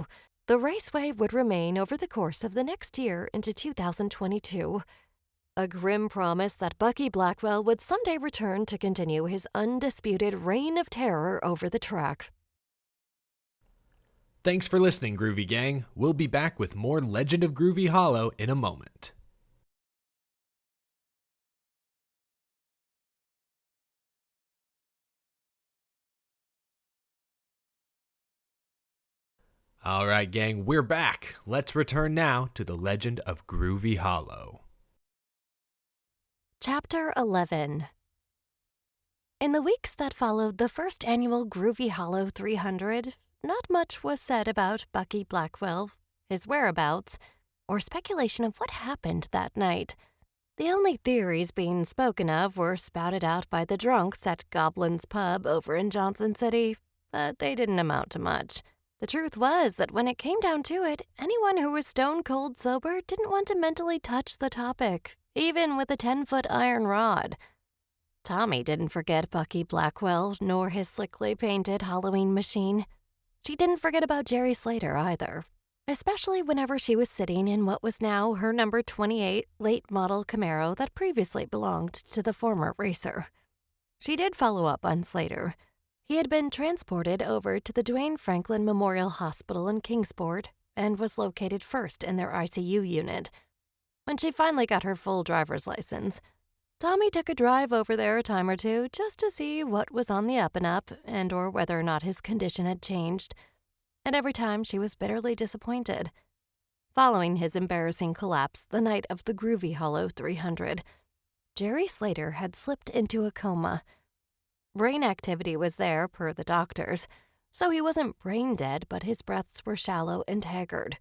A grim promise that Bucky Blackwell would someday return to continue his undisputed reign of terror over the track. Thanks for listening, Groovy Gang. We'll be back with more Legend of Groovy Hollow in a moment. Alright, gang, we're back. Let's return now to the Legend of Groovy Hollow. Chapter 11. In the weeks that followed the first annual Groovy Hollow 300, not much was said about Bucky Blackwell, his whereabouts, or speculation of what happened that night. The only theories being spoken of were spouted out by the drunks at Goblin's Pub over in Johnson City, but they didn't amount to much. The truth was that when it came down to it, anyone who was stone cold sober didn't want to mentally touch the topic, even with a 10-foot iron rod. Tommie didn't forget Bucky Blackwell, nor his slickly painted Halloween machine. She didn't forget about Jerry Slater either, especially whenever she was sitting in what was now her number 28 late model Camaro that previously belonged to the former racer. She did follow up on Slater. He had been transported over to the Dwayne Franklin Memorial Hospital in Kingsport and was located first in their ICU unit. When she finally got her full driver's license, Tommie took a drive over there a time or two just to see what was on the up and up and or whether or not his condition had changed. And every time she was bitterly disappointed. Following his embarrassing collapse the night of the Groovy Hollow 300, Jerry Slater had slipped into a coma. Brain activity was there, per the doctors, so he wasn't brain dead, but his breaths were shallow and haggard.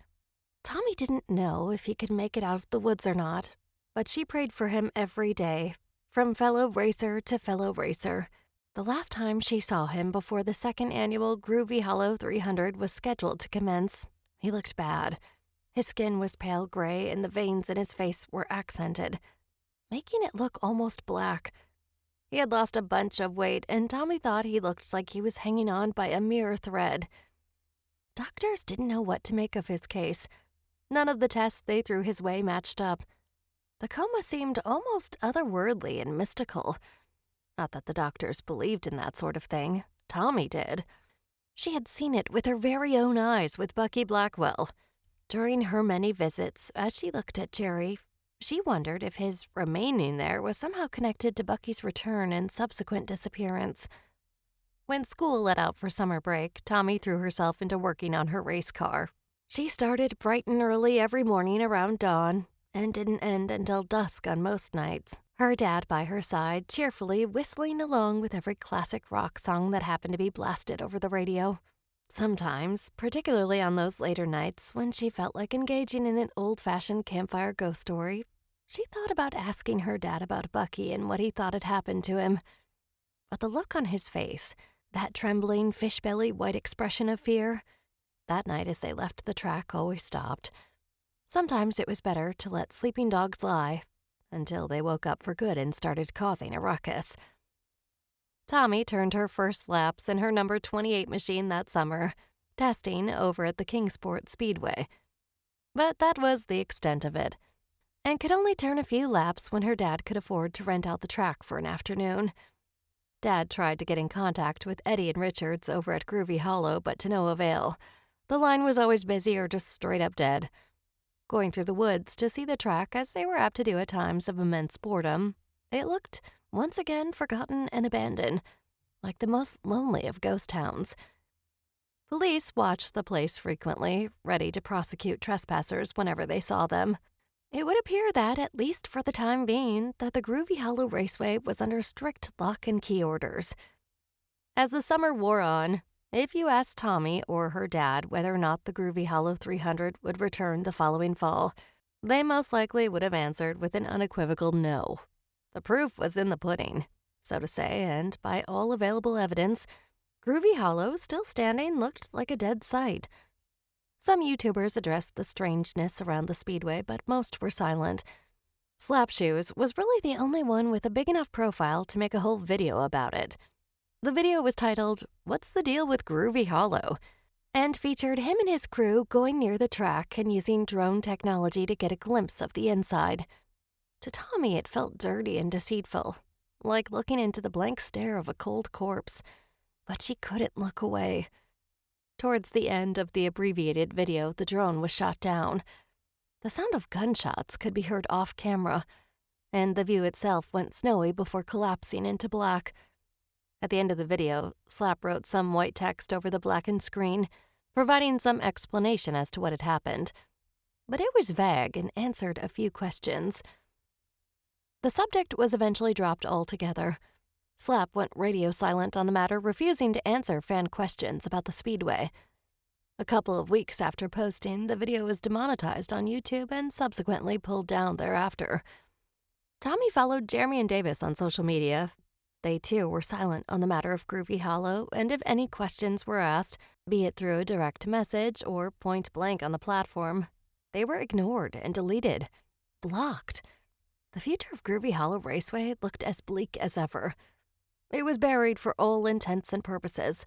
Tommie didn't know if he could make it out of the woods or not, but she prayed for him every day, from fellow racer to fellow racer. The last time she saw him before the second annual Groovy Hollow 300 was scheduled to commence, he looked bad. His skin was pale gray and the veins in his face were accented, making it look almost black. He had lost a bunch of weight, and Tommie thought he looked like he was hanging on by a mere thread. Doctors didn't know what to make of his case. None of the tests they threw his way matched up. The coma seemed almost otherworldly and mystical. Not that the doctors believed in that sort of thing. Tommie did. She had seen it with her very own eyes with Bucky Blackwell. During her many visits, as she looked at Jerry, she wondered if his remaining there was somehow connected to Bucky's return and subsequent disappearance. When school let out for summer break, Tommie threw herself into working on her race car. She started bright and early every morning around dawn and didn't end until dusk on most nights, her dad by her side cheerfully whistling along with every classic rock song that happened to be blasted over the radio. Sometimes, particularly on those later nights when she felt like engaging in an old-fashioned campfire ghost story, she thought about asking her dad about Bucky and what he thought had happened to him. But the look on his face, that trembling, fish-belly white expression of fear, that night as they left the track always stopped. Sometimes it was better to let sleeping dogs lie until they woke up for good and started causing a ruckus. Tommie turned her first laps in her number 28 machine that summer, testing over at the Kingsport Speedway. But that was the extent of it, and could only turn a few laps when her dad could afford to rent out the track for an afternoon. Dad tried to get in contact with Eddie and Richards over at Groovy Hollow, but to no avail. The line was always busy or just straight up dead. Going through the woods to see the track, as they were apt to do at times of immense boredom, it looked once again forgotten and abandoned, like the most lonely of ghost towns. Police watched the place frequently, ready to prosecute trespassers whenever they saw them. It would appear that, at least for the time being, that the Groovy Hollow Raceway was under strict lock and key orders. As the summer wore on, if you asked Tommie or her dad whether or not the Groovy Hollow 300 would return the following fall, they most likely would have answered with an unequivocal no. The proof was in the pudding, so to say, and by all available evidence, Groovy Hollow, still standing, looked like a dead site. Some YouTubers addressed the strangeness around the speedway, but most were silent. Slapshoes was really the only one with a big enough profile to make a whole video about it. The video was titled, "What's the Deal with Groovy Hollow?" and featured him and his crew going near the track and using drone technology to get a glimpse of the inside. To Tommie, it felt dirty and deceitful, like looking into the blank stare of a cold corpse, but she couldn't look away. Towards the end of the abbreviated video, the drone was shot down. The sound of gunshots could be heard off camera, and the view itself went snowy before collapsing into black. At the end of the video, Slap wrote some white text over the blackened screen, providing some explanation as to what had happened. But it was vague and answered a few questions. The subject was eventually dropped altogether. Slap went radio silent on the matter, refusing to answer fan questions about the speedway. A couple of weeks after posting, the video was demonetized on YouTube and subsequently pulled down thereafter. Tommie followed Jeremy and Davis on social media. They, too, were silent on the matter of Groovy Hollow, and if any questions were asked, be it through a direct message or point blank on the platform, they were ignored and deleted, blocked. The future of Groovy Hollow Raceway looked as bleak as ever. It was buried for all intents and purposes.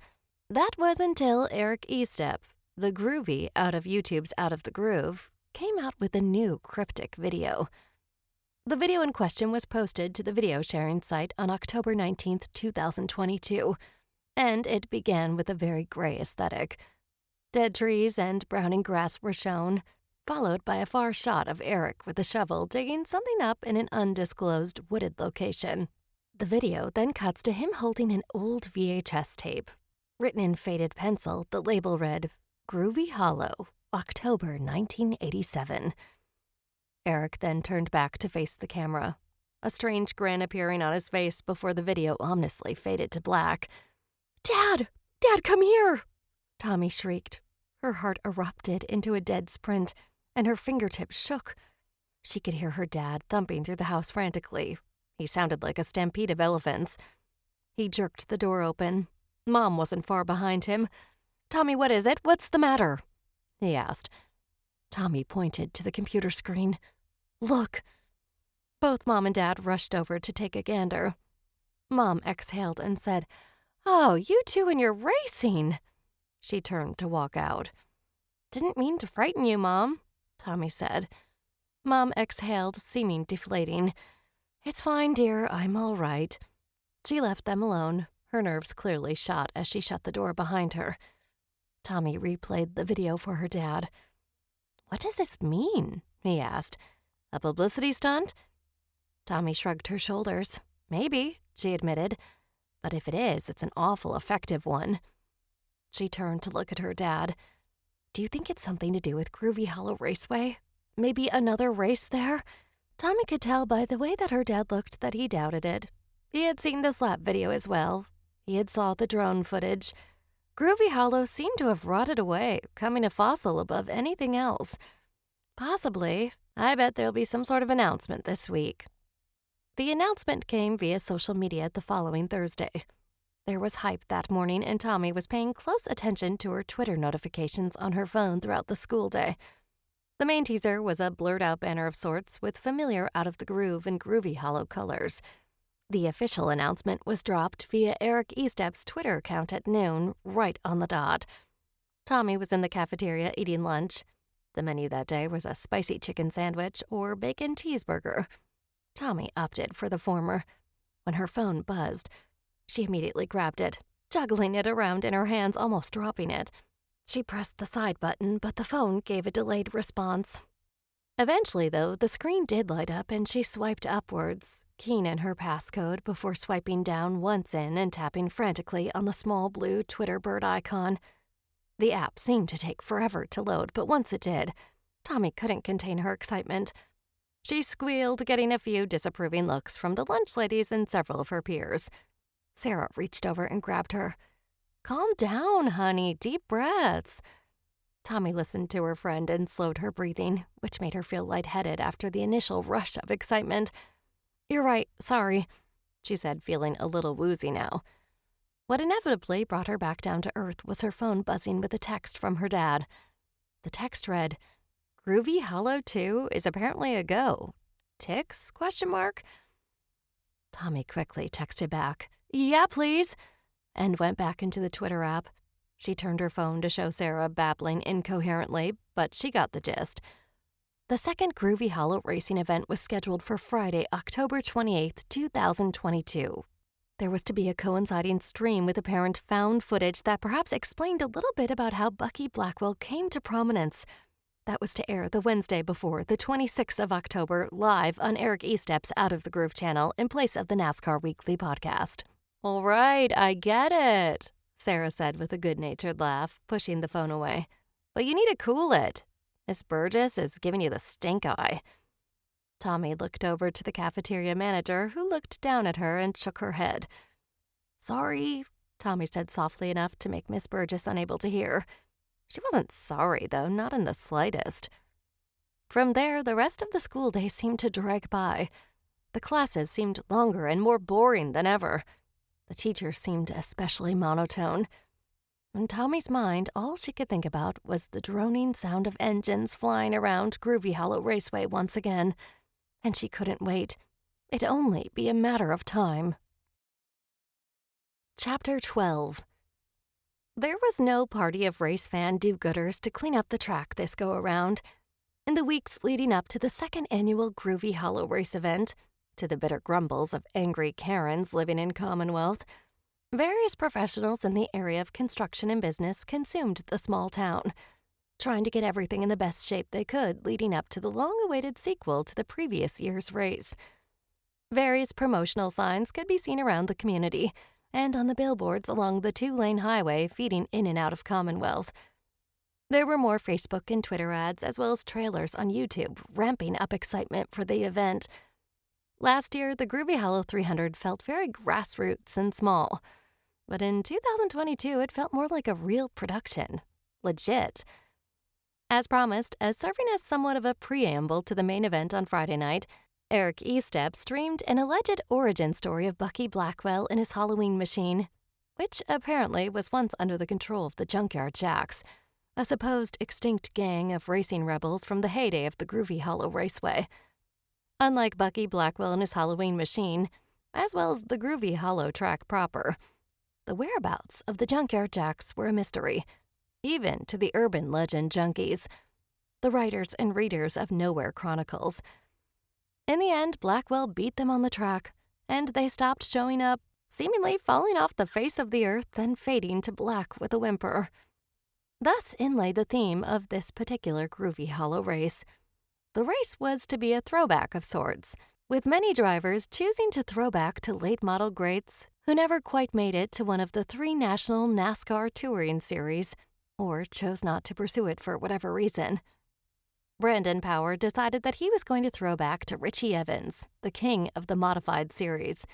That was until Eric Estep, the Groovy out of YouTube's Out of the Groove, came out with a new cryptic video. The video in question was posted to the video sharing site on October 19th, 2022, and it began with a very gray aesthetic. Dead trees and browning grass were shown, followed by a far shot of Eric with a shovel digging something up in an undisclosed wooded location. The video then cuts to him holding an old VHS tape. Written in faded pencil, the label read, "Groovy Hollow, October 1987. Eric then turned back to face the camera. a strange grin appearing on his face before the video ominously faded to black. "Dad! Dad, come here!" Tommie shrieked. Her heart erupted into a dead sprint, and her fingertips shook. She could hear her dad thumping through the house frantically. He sounded like a stampede of elephants. He jerked the door open. Mom wasn't far behind him. "Tommie, what is it? What's the matter?" he asked. Tommie pointed to the computer screen. "Look." Both Mom and Dad rushed over to take a gander. Mom exhaled and said, "Oh, you two and your racing." She turned to walk out. "Didn't mean to frighten you, Mom," Tommie said. Mom exhaled, seeming deflating. "It's fine, dear. I'm all right." She left them alone, her nerves clearly shot as she shut the door behind her. Tommie replayed the video for her dad. "What does this mean?" he asked. "A publicity stunt?" Tommie shrugged her shoulders. "Maybe," she admitted. "But if it is, it's an awful effective one." She turned to look at her dad. "Do you think it's something to do with Groovy Hollow Raceway? Maybe another race there?" Tommie could tell by the way that her dad looked that he doubted it. He had seen the slap video as well. He had saw the drone footage. Groovy Hollow seemed to have rotted away, coming a fossil above anything else. "Possibly. I bet there'll be some sort of announcement this week." The announcement came via social media the following Thursday. There was hype that morning, and Tommie was paying close attention to her Twitter notifications on her phone throughout the school day. The main teaser was a blurred-out banner of sorts with familiar out-of-the-groove and Groovy Hollow colors. The official announcement was dropped via Eric Estep's Twitter account at noon, right on the dot. Tommie was in the cafeteria eating lunch. The menu that day was a spicy chicken sandwich or bacon cheeseburger. Tommie opted for the former. When her phone buzzed, she immediately grabbed it, juggling it around in her hands, almost dropping it. She pressed the side button, but the phone gave a delayed response. Eventually, though, the screen did light up and she swiped upwards, keying in her passcode before swiping down once in and tapping frantically on the small blue Twitter bird icon. The app seemed to take forever to load, but once it did, Tommie couldn't contain her excitement. She squealed, getting a few disapproving looks from the lunch ladies and several of her peers. Sarah reached over and grabbed her. "Calm down, honey. Deep breaths." Tommie listened to her friend and slowed her breathing, which made her feel lightheaded after the initial rush of excitement. "You're right. Sorry," she said, feeling a little woozy now. What inevitably brought her back down to earth was her phone buzzing with a text from her dad. The text read, "Groovy Hollow 2 is apparently a go. Ticks? ? Tommie quickly texted back, "Yeah, please," and went back into the Twitter app. She turned her phone to show Sarah babbling incoherently, but she got the gist. The second Groovy Hollow racing event was scheduled for Friday, October 28th, 2022. There was to be a coinciding stream with apparent found footage that perhaps explained a little bit about how Bucky Blackwell came to prominence. That was to air the Wednesday before, the 26th of October, live on Eric Estep's Out of the Groove channel in place of the NASCAR Weekly podcast. "All right, I get it," Sarah said with a good-natured laugh, pushing the phone away. "But you need to cool it. Miss Burgess is giving you the stink eye." Tommie looked over to the cafeteria manager, who looked down at her and shook her head. "Sorry," Tommie said softly enough to make Miss Burgess unable to hear. She wasn't sorry, though, not in the slightest. From there, the rest of the school day seemed to drag by. The classes seemed longer and more boring than ever. The teachers seemed especially monotone. In Tommie's mind, all she could think about was the droning sound of engines flying around Groovy Hollow Raceway once again. And she couldn't wait. It'd only be a matter of time. Chapter 12. There was no party of race fan do-gooders to clean up the track this go-around. In the weeks leading up to the second annual Groovy Hollow Race event, to the bitter grumbles of angry Karens living in Commonwealth, various professionals in the area of construction and business consumed the small town, trying to get everything in the best shape they could leading up to the long-awaited sequel to the previous year's race. Various promotional signs could be seen around the community and on the billboards along the two-lane highway feeding in and out of Commonwealth. There were more Facebook and Twitter ads as well as trailers on YouTube ramping up excitement for the event. Last year, the Groovy Hollow 300 felt very grassroots and small. But in 2022, it felt more like a real production. Legit. As promised, as serving as somewhat of a preamble to the main event on Friday night, Eric Estep streamed an alleged origin story of Bucky Blackwell and his Halloween machine, which apparently was once under the control of the Junkyard Jacks, a supposed extinct gang of racing rebels from the heyday of the Groovy Hollow Raceway. Unlike Bucky Blackwell and his Halloween machine, as well as the Groovy Hollow track proper, the whereabouts of the Junkyard Jacks were a mystery, even to the urban legend junkies, the writers and readers of Nowhere Chronicles. In the end, Blackwell beat them on the track, and they stopped showing up, seemingly falling off the face of the earth and fading to black with a whimper. Thus inlay the theme of this particular Groovy Hollow race. The race was to be a throwback of sorts, with many drivers choosing to throw back to late model greats who never quite made it to one of the 3 national NASCAR touring series, or chose not to pursue it for whatever reason. Brandon Power decided that he was going to throw back to Richie Evans, the king of the modified series.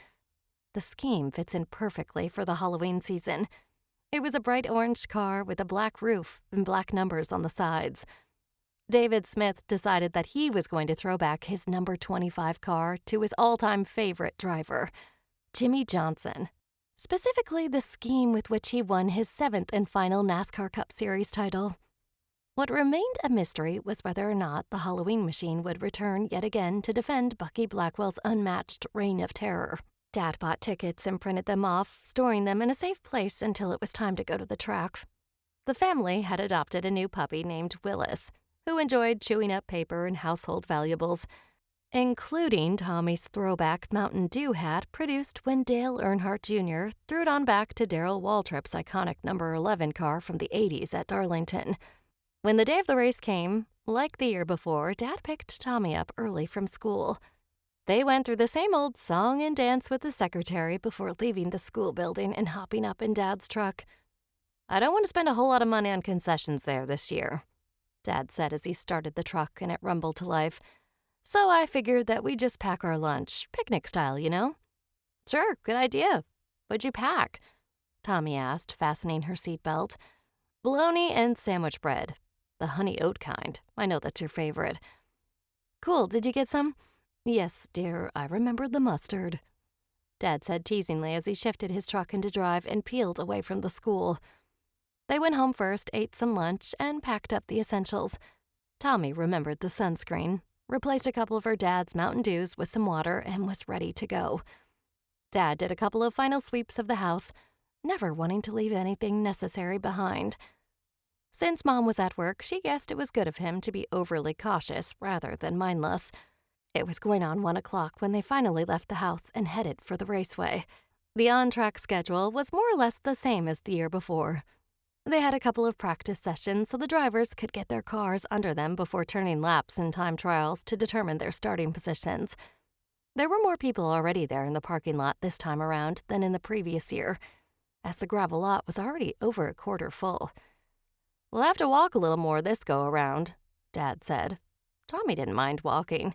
The scheme fits in perfectly for the Halloween season. It was a bright orange car with a black roof and black numbers on the sides. David Smith decided that he was going to throw back his number 25 car to his all-time favorite driver, Jimmy Johnson. Specifically, the scheme with which he won his 7th and final NASCAR Cup Series title. What remained a mystery was whether or not the Halloween machine would return yet again to defend Bucky Blackwell's unmatched reign of terror. Dad bought tickets and printed them off, storing them in a safe place until it was time to go to the track. The family had adopted a new puppy named Willis, who enjoyed chewing up paper and household valuables, including Tommy's throwback Mountain Dew hat produced when Dale Earnhardt Jr. threw it on back to Darrell Waltrip's iconic number 11 car from the 80s at Darlington. When the day of the race came, like the year before, Dad picked Tommie up early from school. They went through the same old song and dance with the secretary before leaving the school building and hopping up in Dad's truck. "I don't want to spend a whole lot of money on concessions there this year," Dad said as he started the truck and it rumbled to life. "So I figured that we'd just pack our lunch, picnic style, you know?" "Sure, good idea. What'd you pack?" Tommie asked, fastening her seatbelt. "Bologna and sandwich bread. The honey oat kind. I know that's your favorite." "Cool, did you get some?" "Yes, dear, I remembered the mustard," Dad said teasingly as he shifted his truck into drive and peeled away from the school. They went home first, ate some lunch, and packed up the essentials. Tommie remembered the sunscreen, replaced a couple of her dad's Mountain Dews with some water, and was ready to go. Dad did a couple of final sweeps of the house, never wanting to leave anything necessary behind. Since Mom was at work, she guessed it was good of him to be overly cautious rather than mindless. It was going on 1 o'clock when they finally left the house and headed for the raceway. The on-track schedule was more or less the same as the year before. They had a couple of practice sessions so the drivers could get their cars under them before turning laps in time trials to determine their starting positions. There were more people already there in the parking lot this time around than in the previous year, as the gravel lot was already over a quarter full. "We'll have to walk a little more this go-around," Dad said. Tommie didn't mind walking.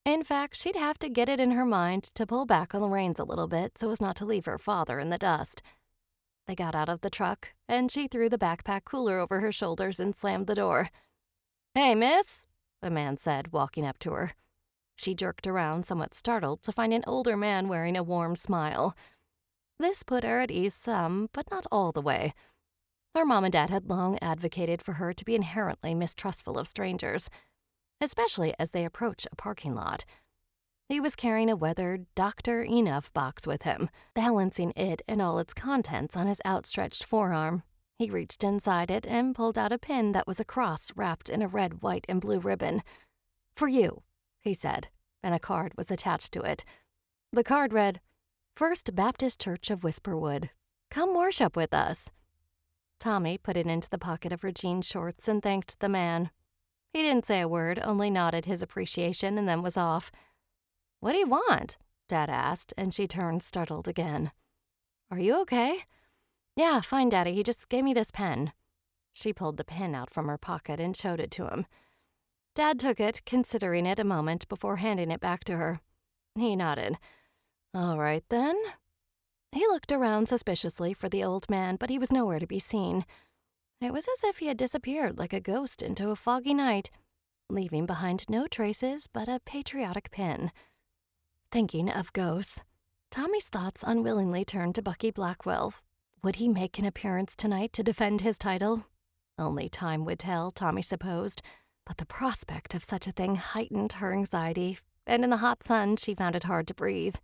In fact, she'd have to get it in her mind to pull back on the reins a little bit so as not to leave her father in the dust. They got out of the truck, and she threw the backpack cooler over her shoulders and slammed the door. "Hey, miss," a man said, walking up to her. She jerked around, somewhat startled, to find an older man wearing a warm smile. This put her at ease some, but not all the way. Her mom and dad had long advocated for her to be inherently mistrustful of strangers, especially as they approach a parking lot. He was carrying a weathered Dr. Enough box with him, balancing it and all its contents on his outstretched forearm. He reached inside it and pulled out a pin that was a cross wrapped in a red, white, and blue ribbon. "For you," he said, and a card was attached to it. The card read, "First Baptist Church of Whisperwood. Come worship with us." Tommie put it into the pocket of her jean shorts and thanked the man. He didn't say a word, only nodded his appreciation and then was off. "What do you want?" Dad asked, and she turned startled again. "Are you okay?" "Yeah, fine, Daddy. He just gave me this pen." She pulled the pen out from her pocket and showed it to him. Dad took it, considering it a moment before handing it back to her. He nodded. All right, then. He looked around suspiciously for the old man, but he was nowhere to be seen. It was as if he had disappeared like a ghost into a foggy night, leaving behind no traces but a patriotic pin. Thinking of ghosts, Tommie's thoughts unwillingly turned to Bucky Blackwell. Would he make an appearance tonight to defend his title? Only time would tell, Tommie supposed, but the prospect of such a thing heightened her anxiety, and in the hot sun she found it hard to breathe.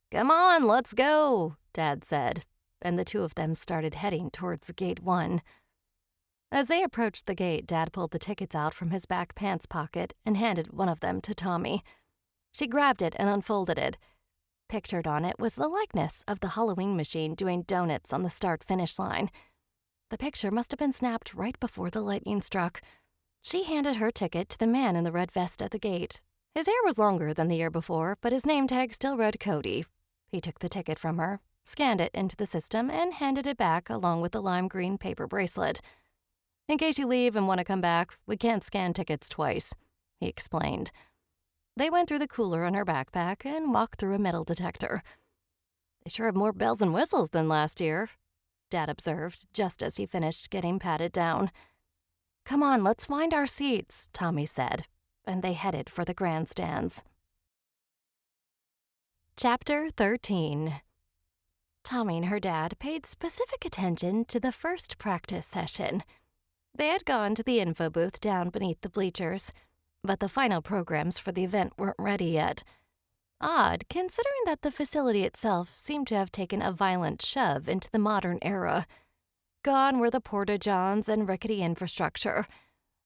"Come on, let's go," Dad said, and the two of them started heading towards Gate 1. As they approached the gate, Dad pulled the tickets out from his back pants pocket and handed one of them to Tommie. She grabbed it and unfolded it. Pictured on it was the likeness of the Halloween machine doing donuts on the start-finish line. The picture must have been snapped right before the lightning struck. She handed her ticket to the man in the red vest at the gate. His hair was longer than the year before, but his name tag still read Cody. He took the ticket from her, scanned it into the system, and handed it back along with the lime green paper bracelet. "In case you leave and want to come back, we can't scan tickets twice," he explained. They went through the cooler on her backpack and walked through a metal detector. "They sure have more bells and whistles than last year," Dad observed, just as he finished getting patted down. "Come on, let's find our seats," Tommie said, and they headed for the grandstands. Chapter 13. Tommie and her dad paid specific attention to the first practice session. They had gone to the info booth down beneath the bleachers, but the final programs for the event weren't ready yet. Odd, considering that the facility itself seemed to have taken a violent shove into the modern era. Gone were the porta-johns and rickety infrastructure.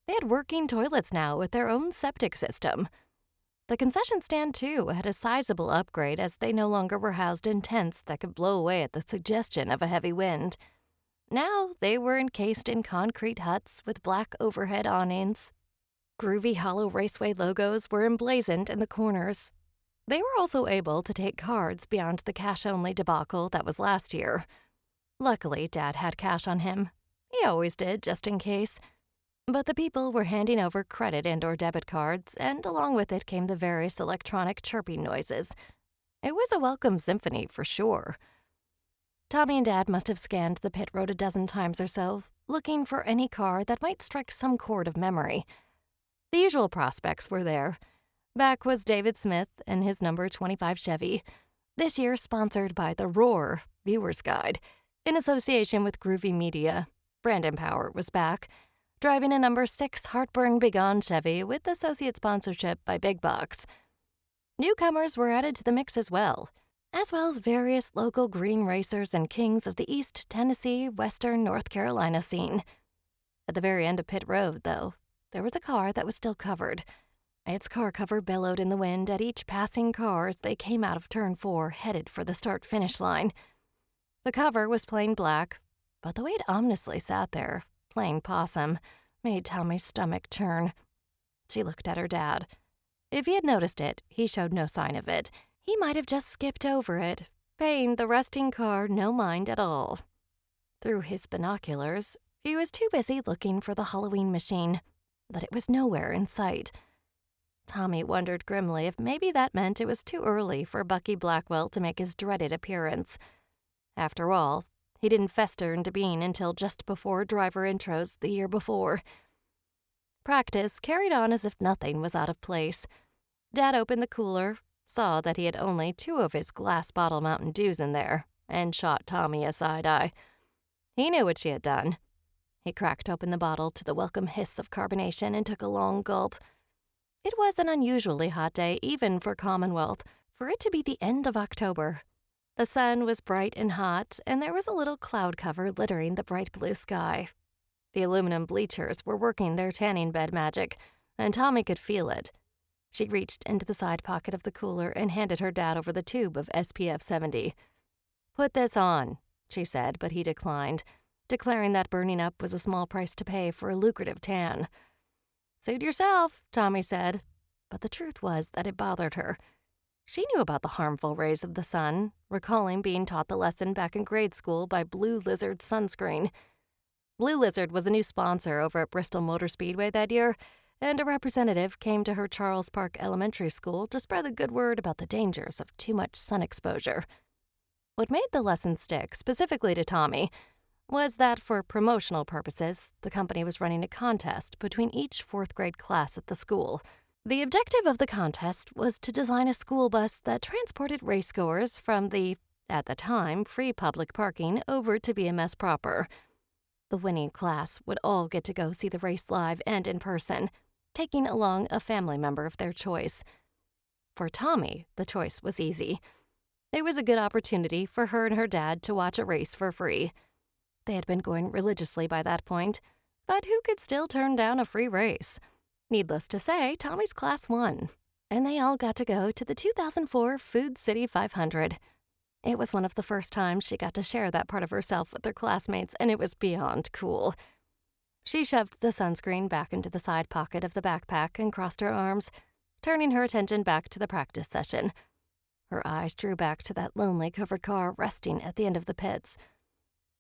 They had working toilets now with their own septic system. The concession stand, too, had a sizable upgrade as they no longer were housed in tents that could blow away at the suggestion of a heavy wind. Now they were encased in concrete huts with black overhead awnings. Groovy Hollow Raceway logos were emblazoned in the corners. They were also able to take cards beyond the cash-only debacle that was last year. Luckily, Dad had cash on him. He always did, just in case. But the people were handing over credit and/or debit cards, and along with it came the various electronic chirping noises. It was a welcome symphony, for sure. Tommie and Dad must have scanned the pit road a dozen times or so, looking for any car that might strike some chord of memory. The usual prospects were there. Back was David Smith and his number 25 Chevy, this year sponsored by The Roar Viewer's Guide, in association with Groovy Media. Brandon Power was back, driving a number 6 Heartburn Begone Chevy with associate sponsorship by Big Box. Newcomers were added to the mix as well as various local green racers and kings of the East Tennessee, Western North Carolina scene. At the very end of pit road, though, there was a car that was still covered. Its car cover bellowed in the wind at each passing car as they came out of turn 4, headed for the start-finish line. The cover was plain black, but the way it ominously sat there, plain possum, made Tommie's stomach churn. She looked at her dad. If he had noticed it, he showed no sign of it. He might have just skipped over it, paying the resting car no mind at all. Through his binoculars, he was too busy looking for the Halloween machine, but it was nowhere in sight. Tommie wondered grimly if maybe that meant it was too early for Bucky Blackwell to make his dreaded appearance. After all, he didn't fester into being until just before driver intros the year before. Practice carried on as if nothing was out of place. Dad opened the cooler, saw that he had only 2 of his glass bottle Mountain Dews in there, and shot Tommie a side eye. He knew what she had done. He cracked open the bottle to the welcome hiss of carbonation and took a long gulp. It was an unusually hot day even for Commonwealth, for it to be the end of October. The sun was bright and hot, and there was a little cloud cover littering the bright blue sky. The aluminum bleachers were working their tanning bed magic, and Tommie could feel it. She reached into the side pocket of the cooler and handed her dad over the tube of SPF 70. "Put this on," she said, but he declined, declaring that burning up was a small price to pay for a lucrative tan. "Suit yourself," Tommie said, but the truth was that it bothered her. She knew about the harmful rays of the sun, recalling being taught the lesson back in grade school by Blue Lizard sunscreen. Blue Lizard was a new sponsor over at Bristol Motor Speedway that year, and a representative came to her Charles Park Elementary School to spread the good word about the dangers of too much sun exposure. What made the lesson stick, specifically to Tommie, was that for promotional purposes, the company was running a contest between each fourth-grade class at the school. The objective of the contest was to design a school bus that transported racegoers from the, at the time, free public parking over to BMS proper. The winning class would all get to go see the race live and in person, taking along a family member of their choice. For Tommie, the choice was easy. It was a good opportunity for her and her dad to watch a race for free. They had been going religiously by that point, but who could still turn down a free race? Needless to say, Tommie's class won, and they all got to go to the 2004 Food City 500. It was one of the first times she got to share that part of herself with her classmates, and it was beyond cool. She shoved the sunscreen back into the side pocket of the backpack and crossed her arms, turning her attention back to the practice session. Her eyes drew back to that lonely covered car resting at the end of the pits.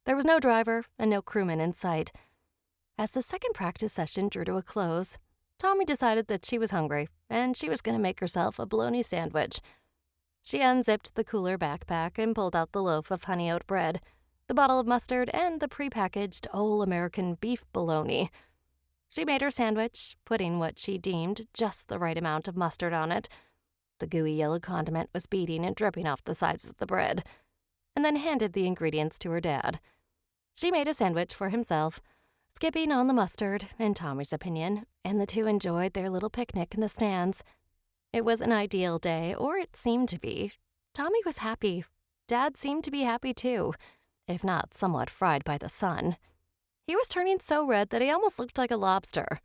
There was no driver and no crewman in sight. As the second practice session drew to a close, Tommie decided that she was hungry, and she was going to make herself a bologna sandwich. She unzipped the cooler backpack and pulled out the loaf of honey oat bread, the bottle of mustard, and the prepackaged all-American beef bologna. She made her sandwich, putting what she deemed just the right amount of mustard on it. The gooey yellow condiment was beading and dripping off the sides of the bread, and then handed the ingredients to her dad. She made a sandwich for himself, skipping on the mustard, in Tommie's opinion, and the two enjoyed their little picnic in the stands. It was an ideal day, or it seemed to be. Tommie was happy. Dad seemed to be happy too, if not somewhat fried by the sun. He was turning so red that he almost looked like a lobster.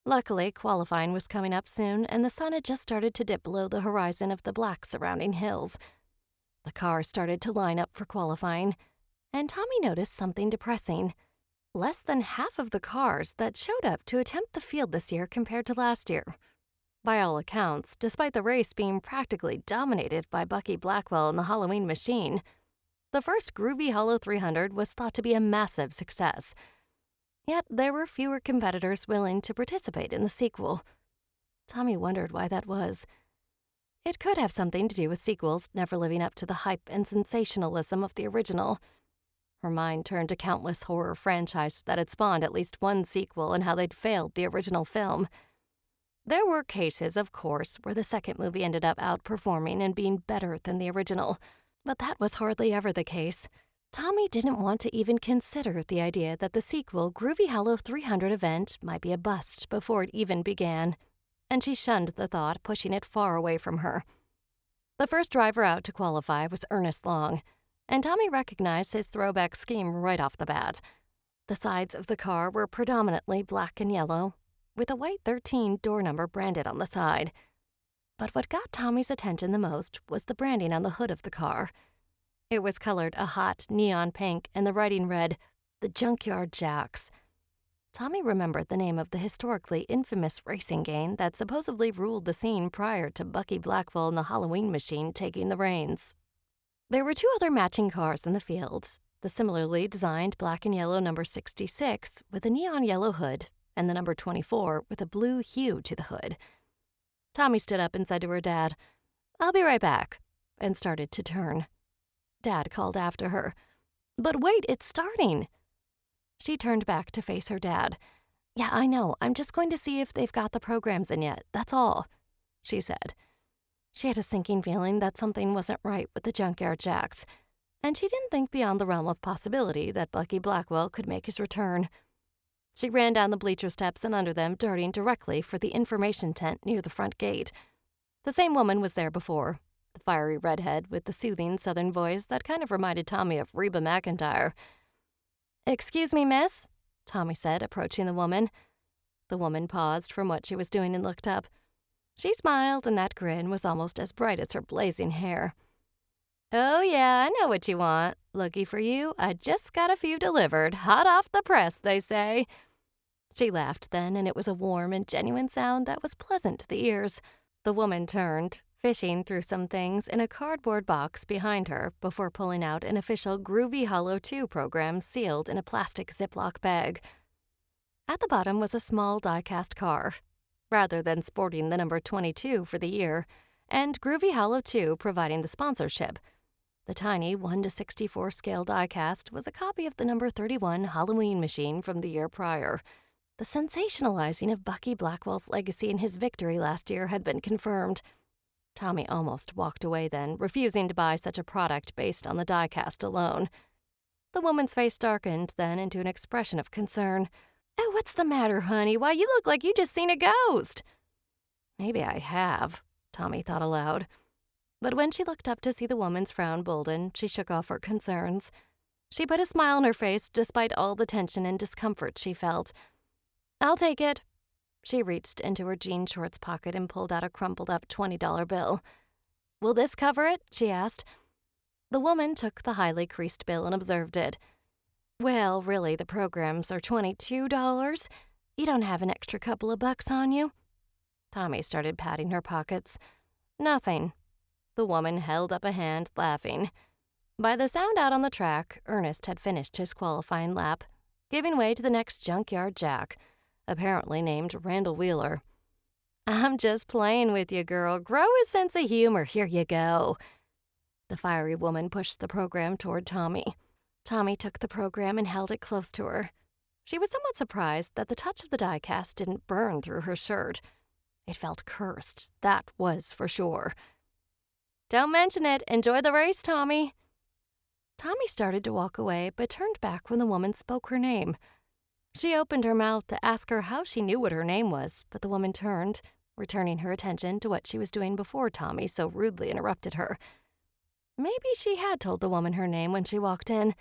Luckily, qualifying was coming up soon, and the sun had just started to dip below the horizon of the black surrounding hills. The cars started to line up for qualifying, and Tommie noticed something depressing. Less than half of the cars that showed up to attempt the field this year compared to last year. By all accounts, despite the race being practically dominated by Bucky Blackwell and the Halloween Machine, the first Groovy Hollow 300 was thought to be a massive success. Yet there were fewer competitors willing to participate in the sequel. Tommie wondered why that was. It could have something to do with sequels never living up to the hype and sensationalism of the original. Her mind turned to countless horror franchises that had spawned at least one sequel and how they'd failed the original film. There were cases, of course, where the second movie ended up outperforming and being better than the original, but that was hardly ever the case. Tommie didn't want to even consider the idea that the sequel Groovy Hollow 300 event might be a bust before it even began, and she shunned the thought, pushing it far away from her. The first driver out to qualify was Ernest Long, and Tommie recognized his throwback scheme right off the bat. The sides of the car were predominantly black and yellow, with a white 13 door number branded on the side. But what got Tommie's attention the most was the branding on the hood of the car. It was colored a hot neon pink, and the writing read, "The Junkyard Jacks." Tommie remembered the name of the historically infamous racing gang that supposedly ruled the scene prior to Bucky Blackwell and the Halloween Machine taking the reins. There were two other matching cars in the field, the similarly designed black and yellow number 66 with a neon yellow hood, and the number 24 with a blue hue to the hood. Tommie stood up and said to her dad, "I'll be right back," and started to turn. Dad called after her, "But wait, it's starting." She turned back to face her dad. "Yeah, I know. I'm just going to see if they've got the programs in yet, that's all," she said. She had a sinking feeling that something wasn't right with the Junkyard Jacks, and she didn't think beyond the realm of possibility that Bucky Blackwell could make his return. She ran down the bleacher steps and under them, darting directly for the information tent near the front gate. The same woman was there before, the fiery redhead with the soothing southern voice that kind of reminded Tommie of Reba McEntire. "Excuse me, miss," Tommie said, approaching the woman. The woman paused from what she was doing and looked up. She smiled, and that grin was almost as bright as her blazing hair. "Oh, yeah, I know what you want. Lucky for you, I just got a few delivered, hot off the press, they say." She laughed then, and it was a warm and genuine sound that was pleasant to the ears. The woman turned, fishing through some things in a cardboard box behind her before pulling out an official Groovy Hollow 2 program sealed in a plastic Ziploc bag. At the bottom was a small die-cast car, rather than sporting the number 22 for the year, and Groovy Hollow 2 providing the sponsorship. The tiny 1:64 scale diecast was a copy of the number 31 Halloween machine from the year prior. The sensationalizing of Bucky Blackwell's legacy in his victory last year had been confirmed. Tommie almost walked away then, refusing to buy such a product based on the diecast alone. The woman's face darkened then into an expression of concern. "Oh, what's the matter, honey? Why, you look like you just seen a ghost." Maybe I have, Tommie thought aloud. But when she looked up to see the woman's frown bolden, she shook off her concerns. She put a smile on her face despite all the tension and discomfort she felt. "I'll take it." She reached into her jean shorts pocket and pulled out a crumpled-up $20 bill. "Will this cover it?" she asked. The woman took the highly creased bill and observed it. "Well, really, the programs are $22. You don't have an extra couple of bucks on you?" Tommie started patting her pockets. "Nothing." The woman held up a hand, laughing. By the sound out on the track, Ernest had finished his qualifying lap, giving way to the next junkyard jack, apparently named Randall Wheeler. "I'm just playing with you, girl. Grow a sense of humor. Here you go." The fiery woman pushed the program toward Tommie. Tommie took the program and held it close to her. She was somewhat surprised that the touch of the diecast didn't burn through her shirt. It felt cursed, that was for sure. "Don't mention it. Enjoy the race, Tommie." Tommie started to walk away, but turned back when the woman spoke her name. She opened her mouth to ask her how she knew what her name was, but the woman turned, returning her attention to what she was doing before Tommie so rudely interrupted her. Maybe she had told the woman her name when she walked in.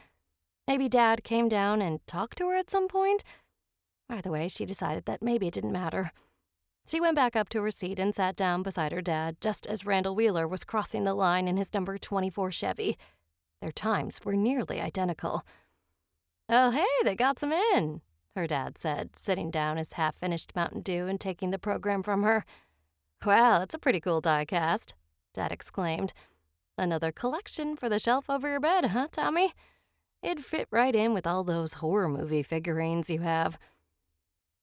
Maybe Dad came down and talked to her at some point. Either way, she decided that maybe it didn't matter. She went back up to her seat and sat down beside her dad just as Randall Wheeler was crossing the line in his number 24 Chevy. Their times were nearly identical. "Oh, hey, they got some in," her dad said, sitting down his half-finished Mountain Dew and taking the program from her. "Wow, that's a pretty cool diecast," Dad exclaimed. "Another collection for the shelf over your bed, huh, Tommie? It'd fit right in with all those horror movie figurines you have."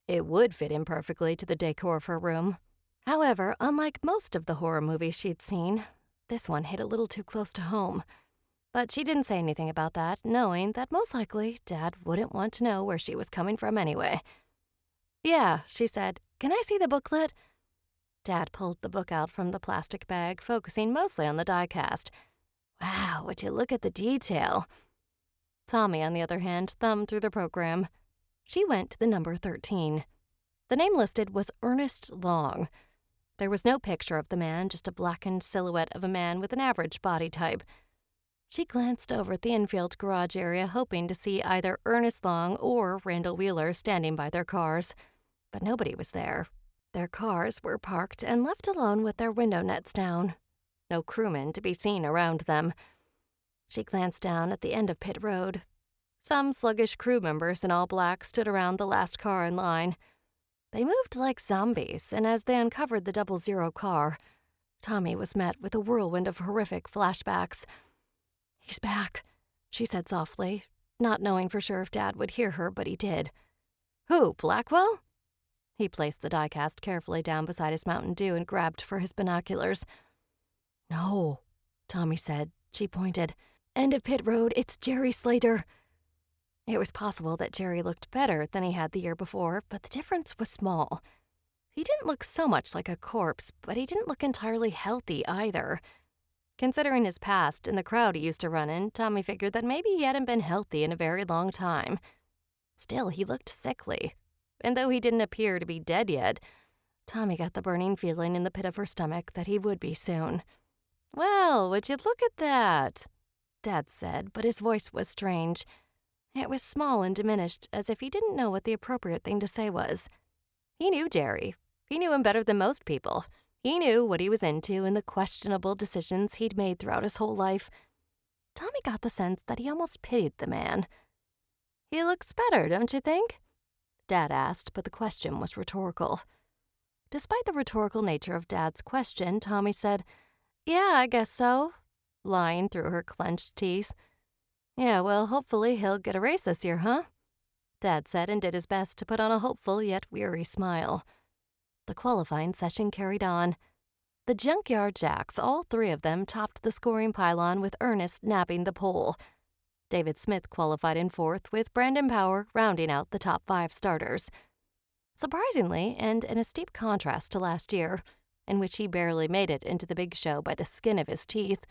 It would fit in perfectly to the decor of her room. However, unlike most of the horror movies she'd seen, this one hit a little too close to home. But she didn't say anything about that, knowing that most likely Dad wouldn't want to know where she was coming from anyway. "Yeah," she said. "Can I see the booklet?" Dad pulled the book out from the plastic bag, focusing mostly on the diecast. "Wow, would you look at the detail." Tommie, on the other hand, thumbed through the program. She went to the number 13. The name listed was Ernest Long. There was no picture of the man, just a blackened silhouette of a man with an average body type. She glanced over at the infield garage area, hoping to see either Ernest Long or Randall Wheeler standing by their cars. But nobody was there. Their cars were parked and left alone with their window nets down. No crewmen to be seen around them. She glanced down at the end of pit road. Some sluggish crew members in all black stood around the last car in line. They moved like zombies, and as they uncovered the 00 car, Tommie was met with a whirlwind of horrific flashbacks. "He's back," she said softly, not knowing for sure if Dad would hear her, but he did. "Who, Blackwell?" He placed the diecast carefully down beside his Mountain Dew and grabbed for his binoculars. "No," Tommie said. She pointed. "End of pit road, it's Jerry Slater." It was possible that Jerry looked better than he had the year before, but the difference was small. He didn't look so much like a corpse, but he didn't look entirely healthy either. Considering his past and the crowd he used to run in, Tommie figured that maybe he hadn't been healthy in a very long time. Still, he looked sickly. And though he didn't appear to be dead yet, Tommie got the burning feeling in the pit of her stomach that he would be soon. "Well, would you look at that?" Dad said, but his voice was strange. It was small and diminished, as if he didn't know what the appropriate thing to say was. He knew Jerry. He knew him better than most people. He knew what he was into and the questionable decisions he'd made throughout his whole life. Tommie got the sense that he almost pitied the man. "He looks better, don't you think?" Dad asked, but the question was rhetorical. Despite the rhetorical nature of Dad's question, Tommie said, "Yeah, I guess so," lying through her clenched teeth. "Yeah, well, hopefully he'll get a race this year, huh?" Dad said and did his best to put on a hopeful yet weary smile. The qualifying session carried on. The Junkyard Jacks, all three of them, topped the scoring pylon with Ernest nabbing the pole. David Smith qualified in fourth, with Brandon Power rounding out the top 5 starters. Surprisingly, and in a steep contrast to last year, in which he barely made it into the big show by the skin of his teeth,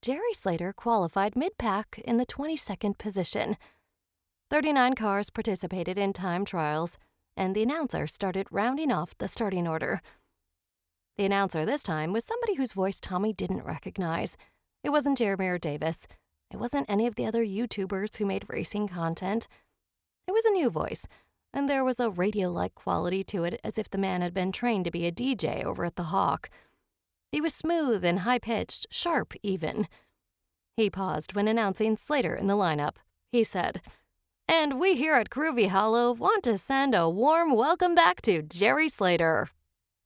Jerry Slater qualified mid-pack in the 22nd position. 39 cars participated in time trials, and the announcer started rounding off the starting order. The announcer this time was somebody whose voice Tommie didn't recognize. It wasn't Jeremy Davis. It wasn't any of the other YouTubers who made racing content. It was a new voice, and there was a radio-like quality to it, as if the man had been trained to be a DJ over at the Hawk. He was smooth and high-pitched, sharp even. He paused when announcing Slater in the lineup. He said, "And we here at Groovy Hollow want to send a warm welcome back to Jerry Slater."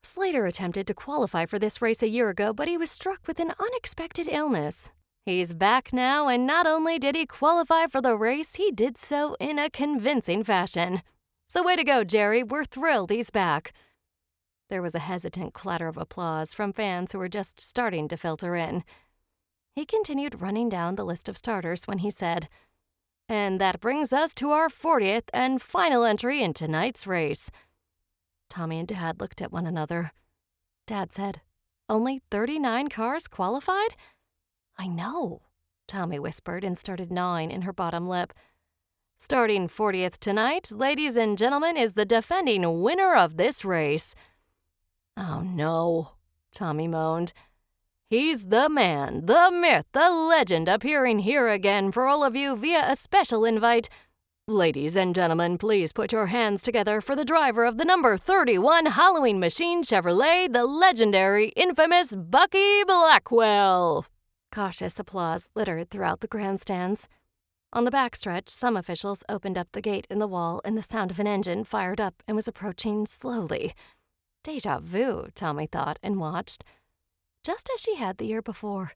Slater attempted to qualify for this race a year ago, but he was struck with an unexpected illness. He's back now, and not only did he qualify for the race, he did so in a convincing fashion. So way to go, Jerry. We're thrilled he's back. There was a hesitant clatter of applause from fans who were just starting to filter in. He continued running down the list of starters when he said, "And that brings us to our 40th and final entry in tonight's race." Tommie and Dad looked at one another. Dad said, "Only 39 cars qualified?" "I know," Tommie whispered and started gnawing in her bottom lip. "Starting 40th tonight, ladies and gentlemen, is the defending winner of this race." "Oh, no," Tommie moaned. "He's the man, the myth, the legend, appearing here again for all of you via a special invite. Ladies and gentlemen, please put your hands together for the driver of the number 31 Halloween Machine Chevrolet, the legendary, infamous Bucky Blackwell." Cautious applause littered throughout the grandstands. On the backstretch, some officials opened up the gate in the wall, and the sound of an engine fired up and was approaching slowly. Deja vu, Tommie thought, and watched. Just as she had the year before,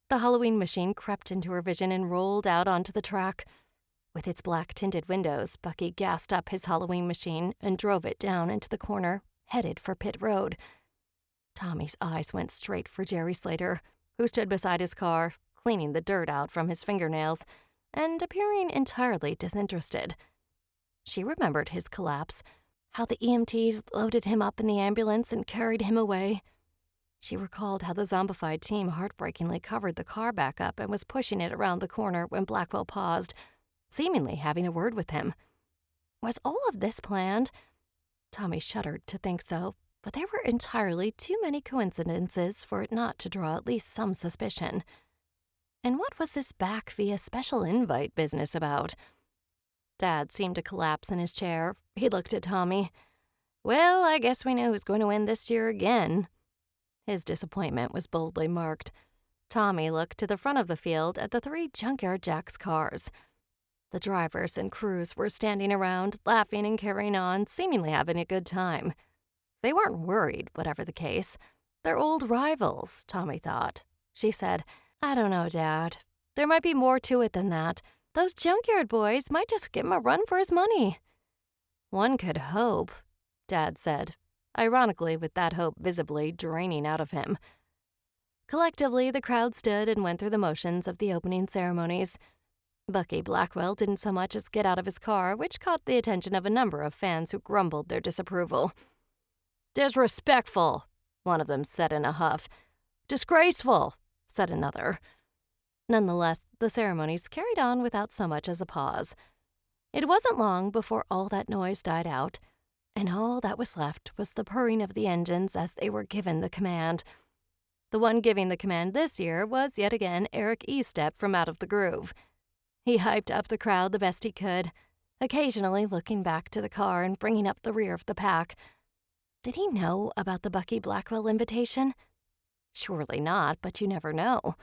the Halloween machine crept into her vision and rolled out onto the track. With its black-tinted windows, Bucky gassed up his Halloween machine and drove it down into the corner, headed for pit road. Tommie's eyes went straight for Jerry Slater, who stood beside his car, cleaning the dirt out from his fingernails, and appearing entirely disinterested. She remembered his collapse, how the EMTs loaded him up in the ambulance and carried him away. She recalled how the zombified team heartbreakingly covered the car back up and was pushing it around the corner when Blackwell paused, seemingly having a word with him. Was all of this planned? Tommie shuddered to think so, but there were entirely too many coincidences for it not to draw at least some suspicion. And what was this back via special invite business about? Dad seemed to collapse in his chair. He looked at Tommie. "Well, I guess we know who's going to win this year again." His disappointment was boldly marked. Tommie looked to the front of the field at the 3 Junkyard Jacks cars. The drivers and crews were standing around, laughing and carrying on, seemingly having a good time. They weren't worried, whatever the case. They're old rivals, Tommie thought. She said, "I don't know, Dad. There might be more to it than that. Those Junkyard boys might just give him a run for his money." "One could hope," Dad said, ironically with that hope visibly draining out of him. Collectively, the crowd stood and went through the motions of the opening ceremonies. Bucky Blackwell didn't so much as get out of his car, which caught the attention of a number of fans who grumbled their disapproval. "Disrespectful," one of them said in a huff. "Disgraceful," said another. Nonetheless, the ceremonies carried on without so much as a pause. It wasn't long before all that noise died out, and all that was left was the purring of the engines as they were given the command. The one giving the command this year was yet again Eric Estep from Out of the Groove. He hyped up the crowd the best he could, occasionally looking back to the car and bringing up the rear of the pack. Did he know about the Bucky Blackwell invitation? Surely not, but you never know.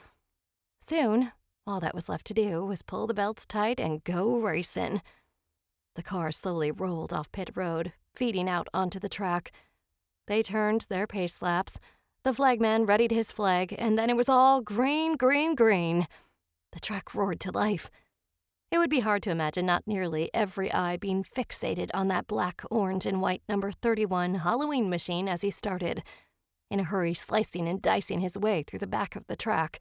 Soon, all that was left to do was pull the belts tight and go racing. The car slowly rolled off pit road, feeding out onto the track. They turned their pace laps. The flagman readied his flag, and then it was all green, green, green. The track roared to life. It would be hard to imagine not nearly every eye being fixated on that black, orange, and white number 31 Halloween machine as he started, in a hurry slicing and dicing his way through the back of the track.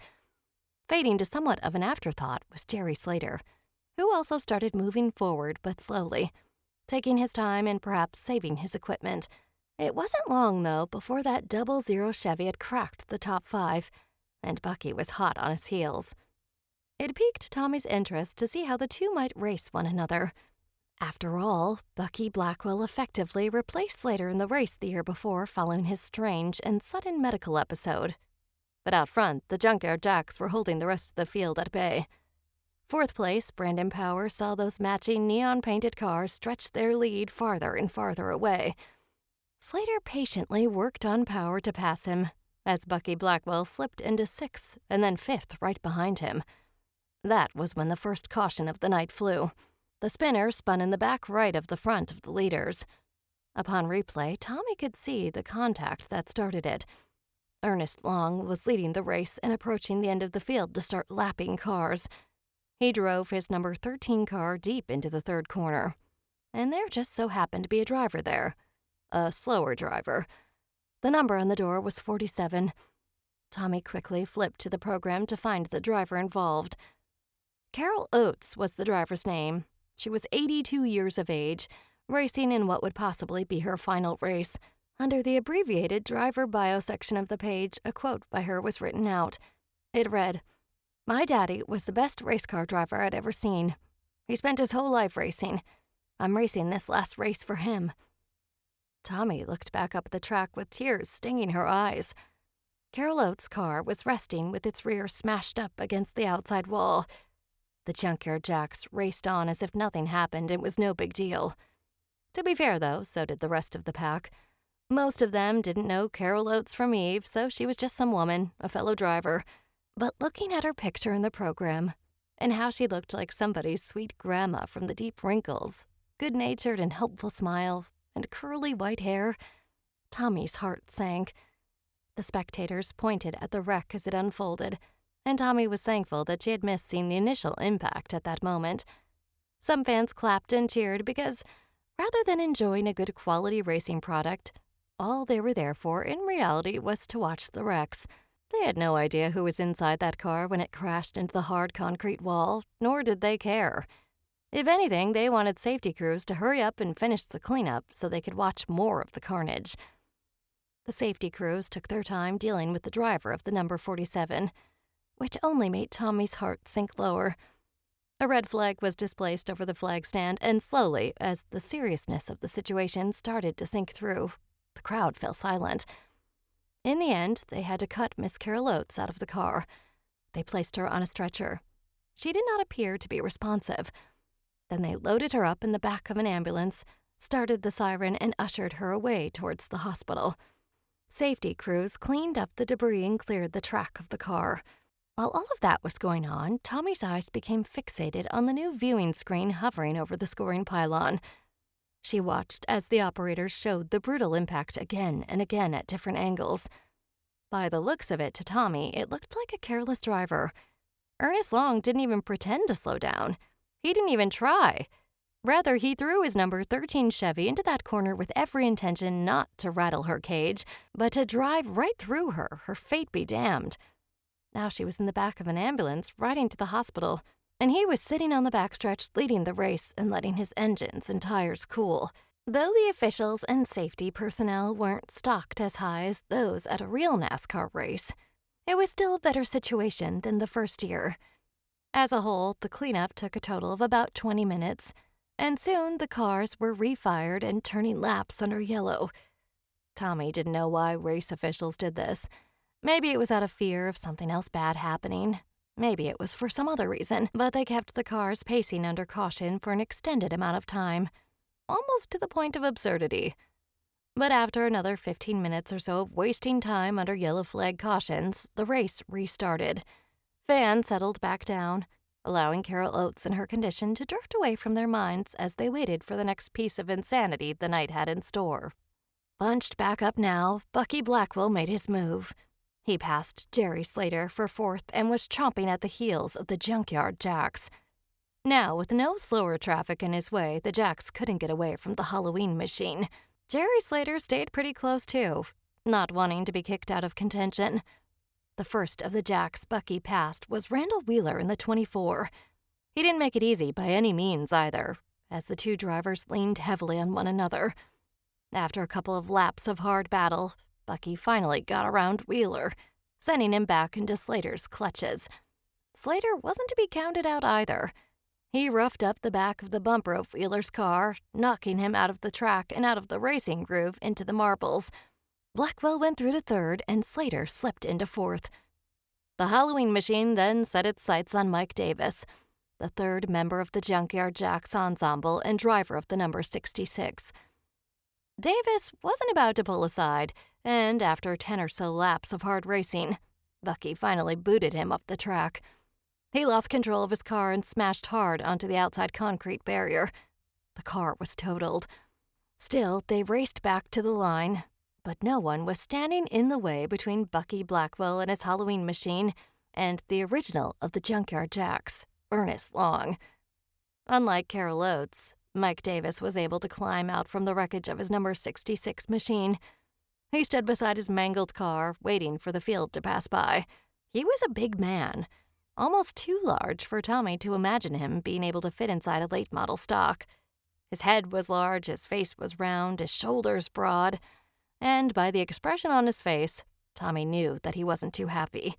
Fading to somewhat of an afterthought was Jerry Slater, who also started moving forward but slowly, taking his time and perhaps saving his equipment. It wasn't long, though, before that 00 Chevy had cracked the top 5, and Bucky was hot on his heels. It piqued Tommie's interest to see how the two might race one another. After all, Bucky Blackwell effectively replaced Slater in the race the year before following his strange and sudden medical episode. But out front, the Junkyard Jacks were holding the rest of the field at bay. 4th place, Brandon Power saw those matching neon-painted cars stretch their lead farther and farther away. Slater patiently worked on Power to pass him, as Bucky Blackwell slipped into 6th and then 5th right behind him. That was when the first caution of the night flew. The spinner spun in the back right of the front of the leaders. Upon replay, Tommie could see the contact that started it. Ernest Long was leading the race and approaching the end of the field to start lapping cars. He drove his number 13 car deep into the 3rd corner. And there just so happened to be a driver there. A slower driver. The number on the door was 47. Tommie quickly flipped to the program to find the driver involved. Carol Oates was the driver's name. She was 82 years of age, racing in what would possibly be her final race. Under the abbreviated driver bio section of the page, a quote by her was written out. It read, "My daddy was the best race car driver I'd ever seen. He spent his whole life racing. I'm racing this last race for him." Tommie looked back up the track with tears stinging her eyes. Carol Oates' car was resting with its rear smashed up against the outside wall. The Junkyard Jacks raced on as if nothing happened and it was no big deal. To be fair, though, so did the rest of the pack. Most of them didn't know Carol Oates from Eve, so she was just some woman, a fellow driver. But looking at her picture in the program, and how she looked like somebody's sweet grandma from the deep wrinkles, good-natured and helpful smile, and curly white hair, Tommie's heart sank. The spectators pointed at the wreck as it unfolded, and Tommie was thankful that she had missed seeing the initial impact at that moment. Some fans clapped and cheered because, rather than enjoying a good quality racing product, all they were there for in reality was to watch the wrecks. They had no idea who was inside that car when it crashed into the hard concrete wall, nor did they care. If anything, they wanted safety crews to hurry up and finish the cleanup so they could watch more of the carnage. The safety crews took their time dealing with the driver of the number 47, which only made Tommie's heart sink lower. A red flag was displaced over the flag stand, and slowly, as the seriousness of the situation started to sink through, the crowd fell silent. In the end, they had to cut Miss Carol Oates out of the car. They placed her on a stretcher. She did not appear to be responsive. Then they loaded her up in the back of an ambulance, started the siren, and ushered her away towards the hospital. Safety crews cleaned up the debris and cleared the track of the car. While all of that was going on, Tommie's eyes became fixated on the new viewing screen hovering over the scoring pylon. She watched as the operators showed the brutal impact again and again at different angles. By the looks of it, to Tommie, it looked like a careless driver. Ernest Long didn't even pretend to slow down. He didn't even try. Rather, he threw his number 13 Chevy into that corner with every intention not to rattle her cage, but to drive right through her fate be damned. Now she was in the back of an ambulance riding to the hospital, and he was sitting on the backstretch leading the race and letting his engines and tires cool. Though the officials and safety personnel weren't stocked as high as those at a real NASCAR race, it was still a better situation than the first year. As a whole, the cleanup took a total of about 20 minutes, and soon the cars were refired and turning laps under yellow. Tommie didn't know why race officials did this. Maybe it was out of fear of something else bad happening. Maybe it was for some other reason, but they kept the cars pacing under caution for an extended amount of time, almost to the point of absurdity. But after another 15 minutes or so of wasting time under yellow flag cautions, the race restarted. Fans settled back down, allowing Carol Oates in her condition to drift away from their minds as they waited for the next piece of insanity the night had in store. Bunched back up now, Bucky Blackwell made his move. He passed Jerry Slater for 4th and was chomping at the heels of the Junkyard Jacks. Now, with no slower traffic in his way, the Jacks couldn't get away from the Halloween machine. Jerry Slater stayed pretty close too, not wanting to be kicked out of contention. The first of the Jacks Bucky passed was Randall Wheeler in the 24. He didn't make it easy by any means either, as the two drivers leaned heavily on one another. After a couple of laps of hard battle, Bucky finally got around Wheeler, sending him back into Slater's clutches. Slater wasn't to be counted out either. He roughed up the back of the bumper of Wheeler's car, knocking him out of the track and out of the racing groove into the marbles. Blackwell went through to third, and Slater slipped into fourth. The Halloween machine then set its sights on Mike Davis, the third member of the Junkyard Jacks ensemble and driver of the number 66. Davis wasn't about to pull aside, and after 10 or so laps of hard racing, Bucky finally booted him up the track. He lost control of his car and smashed hard onto the outside concrete barrier. The car was totaled. Still, they raced back to the line, but no one was standing in the way between Bucky Blackwell and his Halloween machine and the original of the Junkyard Jacks, Ernest Long. Unlike Carol Oates, Mike Davis was able to climb out from the wreckage of his number 66 machine. He stood beside his mangled car, waiting for the field to pass by. He was a big man, almost too large for Tommie to imagine him being able to fit inside a late model stock. His head was large, his face was round, his shoulders broad, and by the expression on his face, Tommie knew that he wasn't too happy.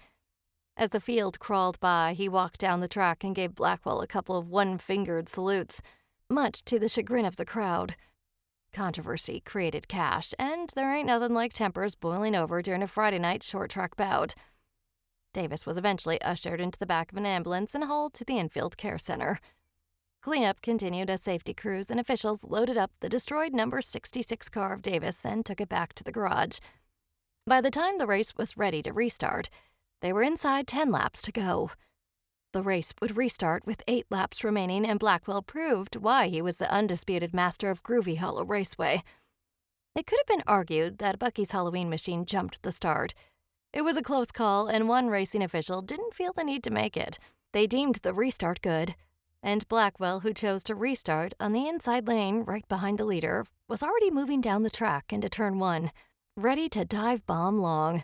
As the field crawled by, he walked down the track and gave Blackwell a couple of one-fingered salutes, much to the chagrin of the crowd. Controversy created cash, and there ain't nothing like tempers boiling over during a Friday night short-track bout. Davis was eventually ushered into the back of an ambulance and hauled to the infield care center. Cleanup continued as safety crews and officials loaded up the destroyed number 66 car of Davis and took it back to the garage. By the time the race was ready to restart, they were inside 10 laps to go. The race would restart with 8 laps remaining, and Blackwell proved why he was the undisputed master of Groovy Hollow Raceway. It could have been argued that Bucky's Halloween machine jumped the start. It was a close call, and one racing official didn't feel the need to make it. They deemed the restart good, and Blackwell, who chose to restart on the inside lane right behind the leader, was already moving down the track into turn 1, ready to dive bomb Long.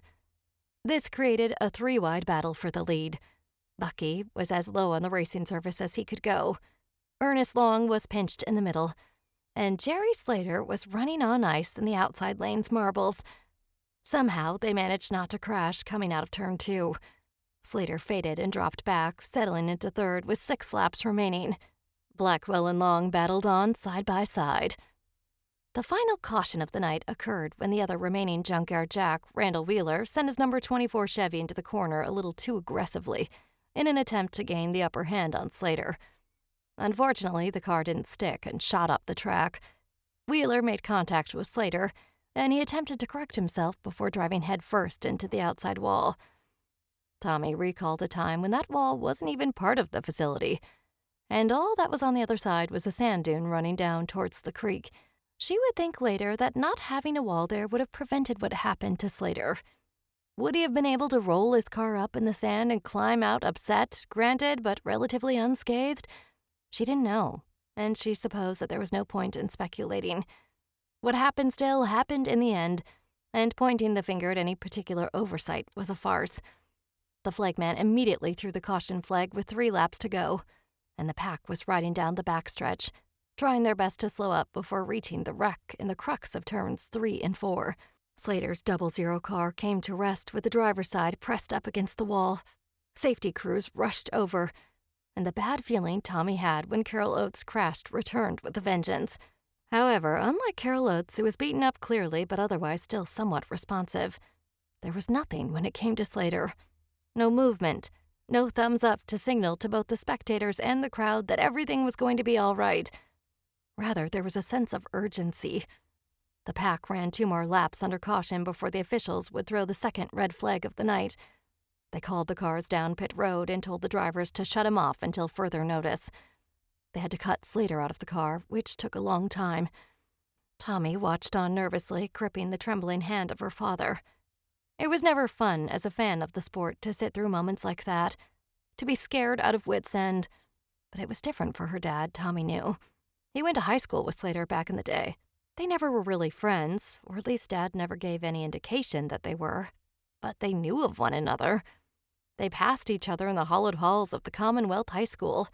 This created a 3-wide battle for the lead. Bucky was as low on the racing surface as he could go. Ernest Long was pinched in the middle, and Jerry Slater was running on ice in the outside lane's marbles. Somehow, they managed not to crash coming out of turn 2. Slater faded and dropped back, settling into third with 6 laps remaining. Blackwell and Long battled on side by side. The final caution of the night occurred when the other remaining Junkyard Jack, Randall Wheeler, sent his number 24 Chevy into the corner a little too aggressively in an attempt to gain the upper hand on Slater. Unfortunately, the car didn't stick and shot up the track. Wheeler made contact with Slater, and he attempted to correct himself before driving headfirst into the outside wall. Tommie recalled a time when that wall wasn't even part of the facility, and all that was on the other side was a sand dune running down towards the creek. She would think later that not having a wall there would have prevented what happened to Slater. Would he have been able to roll his car up in the sand and climb out upset, granted, but relatively unscathed? She didn't know, and she supposed that there was no point in speculating. What happened still happened in the end, and pointing the finger at any particular oversight was a farce. The flagman immediately threw the caution flag with 3 laps to go, and the pack was riding down the backstretch, trying their best to slow up before reaching the wreck in the crux of turns 3 and 4. Slater's 00 car came to rest with the driver's side pressed up against the wall. Safety crews rushed over, and the bad feeling Tommie had when Carol Oates crashed returned with a vengeance. However, unlike Carol Oates, who was beaten up clearly but otherwise still somewhat responsive, there was nothing when it came to Slater. No movement, no thumbs up to signal to both the spectators and the crowd that everything was going to be all right. Rather, there was a sense of urgency. The pack ran 2 more laps under caution before the officials would throw the second red flag of the night. They called the cars down pit road and told the drivers to shut him off until further notice. They had to cut Slater out of the car, which took a long time. Tommie watched on nervously, gripping the trembling hand of her father. It was never fun as a fan of the sport to sit through moments like that, to be scared out of wits' end, But it was different for her dad, Tommie knew. He went to high school with Slater back in the day. They never were really friends, or at least Dad never gave any indication that they were. But they knew of one another. They passed each other in the hollowed halls of the Commonwealth High School.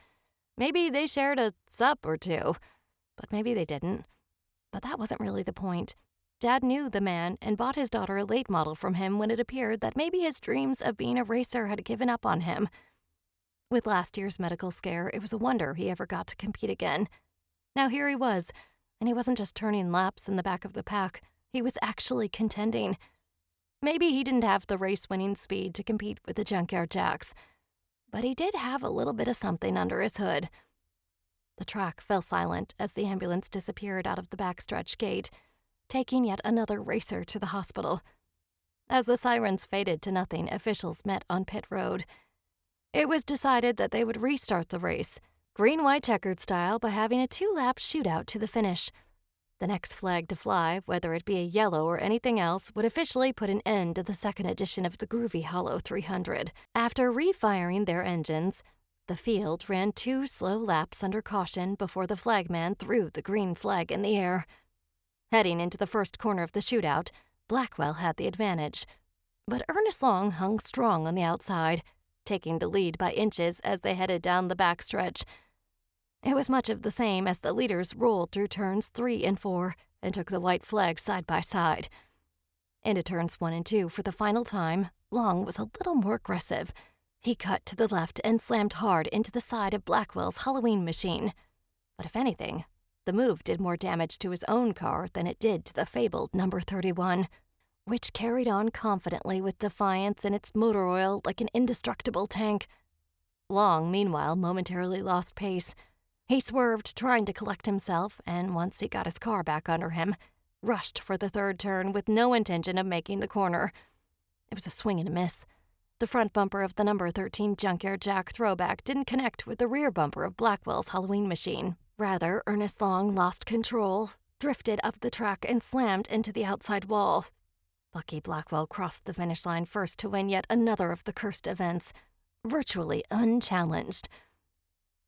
Maybe they shared a sup or two, but maybe they didn't. But that wasn't really the point. Dad knew the man and bought his daughter a late model from him when it appeared that maybe his dreams of being a racer had given up on him. With last year's medical scare, it was a wonder he ever got to compete again. Now here he was, and he wasn't just turning laps in the back of the pack. He was actually contending. Maybe he didn't have the race-winning speed to compete with the Junkyard Jacks, but he did have a little bit of something under his hood. The track fell silent as the ambulance disappeared out of the backstretch gate, taking yet another racer to the hospital. As the sirens faded to nothing, officials met on pit road. It was decided that they would restart the race, green-white checkered style, by having a 2-lap shootout to the finish. The next flag to fly, whether it be a yellow or anything else, would officially put an end to the second edition of the Groovy Hollow 300. After refiring their engines, the field ran 2 slow laps under caution before the flagman threw the green flag in the air. Heading into the first corner of the shootout, Blackwell had the advantage, but Ernest Long hung strong on the outside, taking the lead by inches as they headed down the backstretch. It was much of the same as the leaders rolled through turns 3 and 4 and took the white flag side by side. Into turns 1 and 2 for the final time, Long was a little more aggressive. He cut to the left and slammed hard into the side of Blackwell's Halloween machine. But if anything, the move did more damage to his own car than it did to the fabled number 31, which carried on confidently with defiance in its motor oil like an indestructible tank. Long, meanwhile, momentarily lost pace. He swerved, trying to collect himself, and once he got his car back under him, rushed for the third turn with no intention of making the corner. It was a swing and a miss. The front bumper of the number 13 Junkyard Jack throwback didn't connect with the rear bumper of Blackwell's Halloween machine. Rather, Ernest Long lost control, drifted up the track, and slammed into the outside wall. Bucky Blackwell crossed the finish line first to win yet another of the cursed events, virtually unchallenged.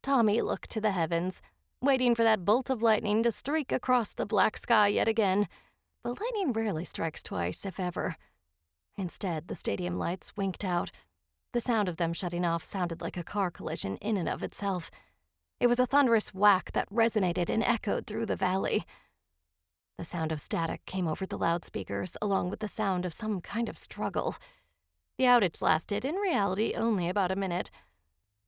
Tommie looked to the heavens, waiting for that bolt of lightning to streak across the black sky yet again, but lightning rarely strikes twice, if ever. Instead, the stadium lights winked out. The sound of them shutting off sounded like a car collision in and of itself. It was a thunderous whack that resonated and echoed through the valley. The sound of static came over the loudspeakers, along with the sound of some kind of struggle. The outage lasted, in reality, only about a minute.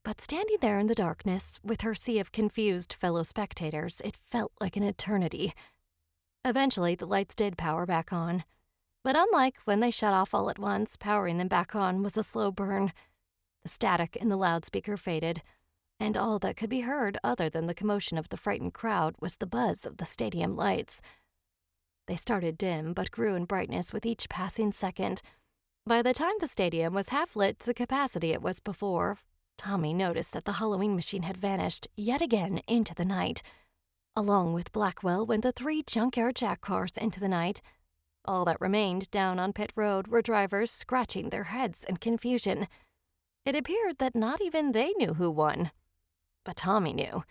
But standing there in the darkness, with her sea of confused fellow spectators, it felt like an eternity. Eventually, the lights did power back on. But unlike when they shut off all at once, powering them back on was a slow burn. The static in the loudspeaker faded, and all that could be heard, other than the commotion of the frightened crowd, was the buzz of the stadium lights. They started dim, but grew in brightness with each passing second. By the time the stadium was half lit to the capacity it was before, Tommie noticed that the Halloween machine had vanished yet again into the night. Along with Blackwell went the 3 Junkyard Jack cars into the night. All that remained down on pit road were drivers scratching their heads in confusion. It appeared that not even they knew who won. But Tommie knew.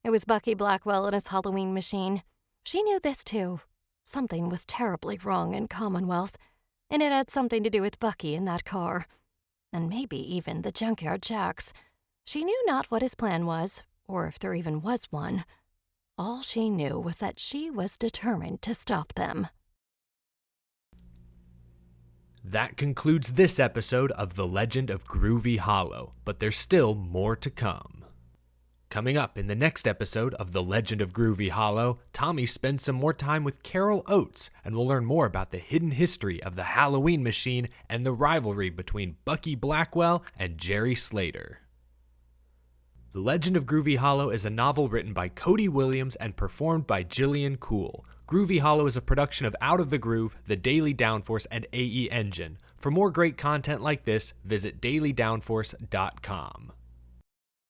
It was Bucky Blackwell and his Halloween machine. She knew this too. Something was terribly wrong in Commonwealth, and it had something to do with Bucky in that car. And maybe even the Junkyard Jacks. She knew not what his plan was, or if there even was one. All she knew was that she was determined to stop them. That concludes this episode of The Legend of Groovy Hollow, but there's still more to come. Coming up in the next episode of The Legend of Groovy Hollow, Tommie spends some more time with Carol Oates, and we'll learn more about the hidden history of the Halloween machine and the rivalry between Bucky Blackwell and Jerry Slater. The Legend of Groovy Hollow is a novel written by Cody Williams and performed by Jillian Cool. Groovy Hollow is a production of Out of the Groove, The Daily Downforce, and AE Engine. For more great content like this, visit dailydownforce.com.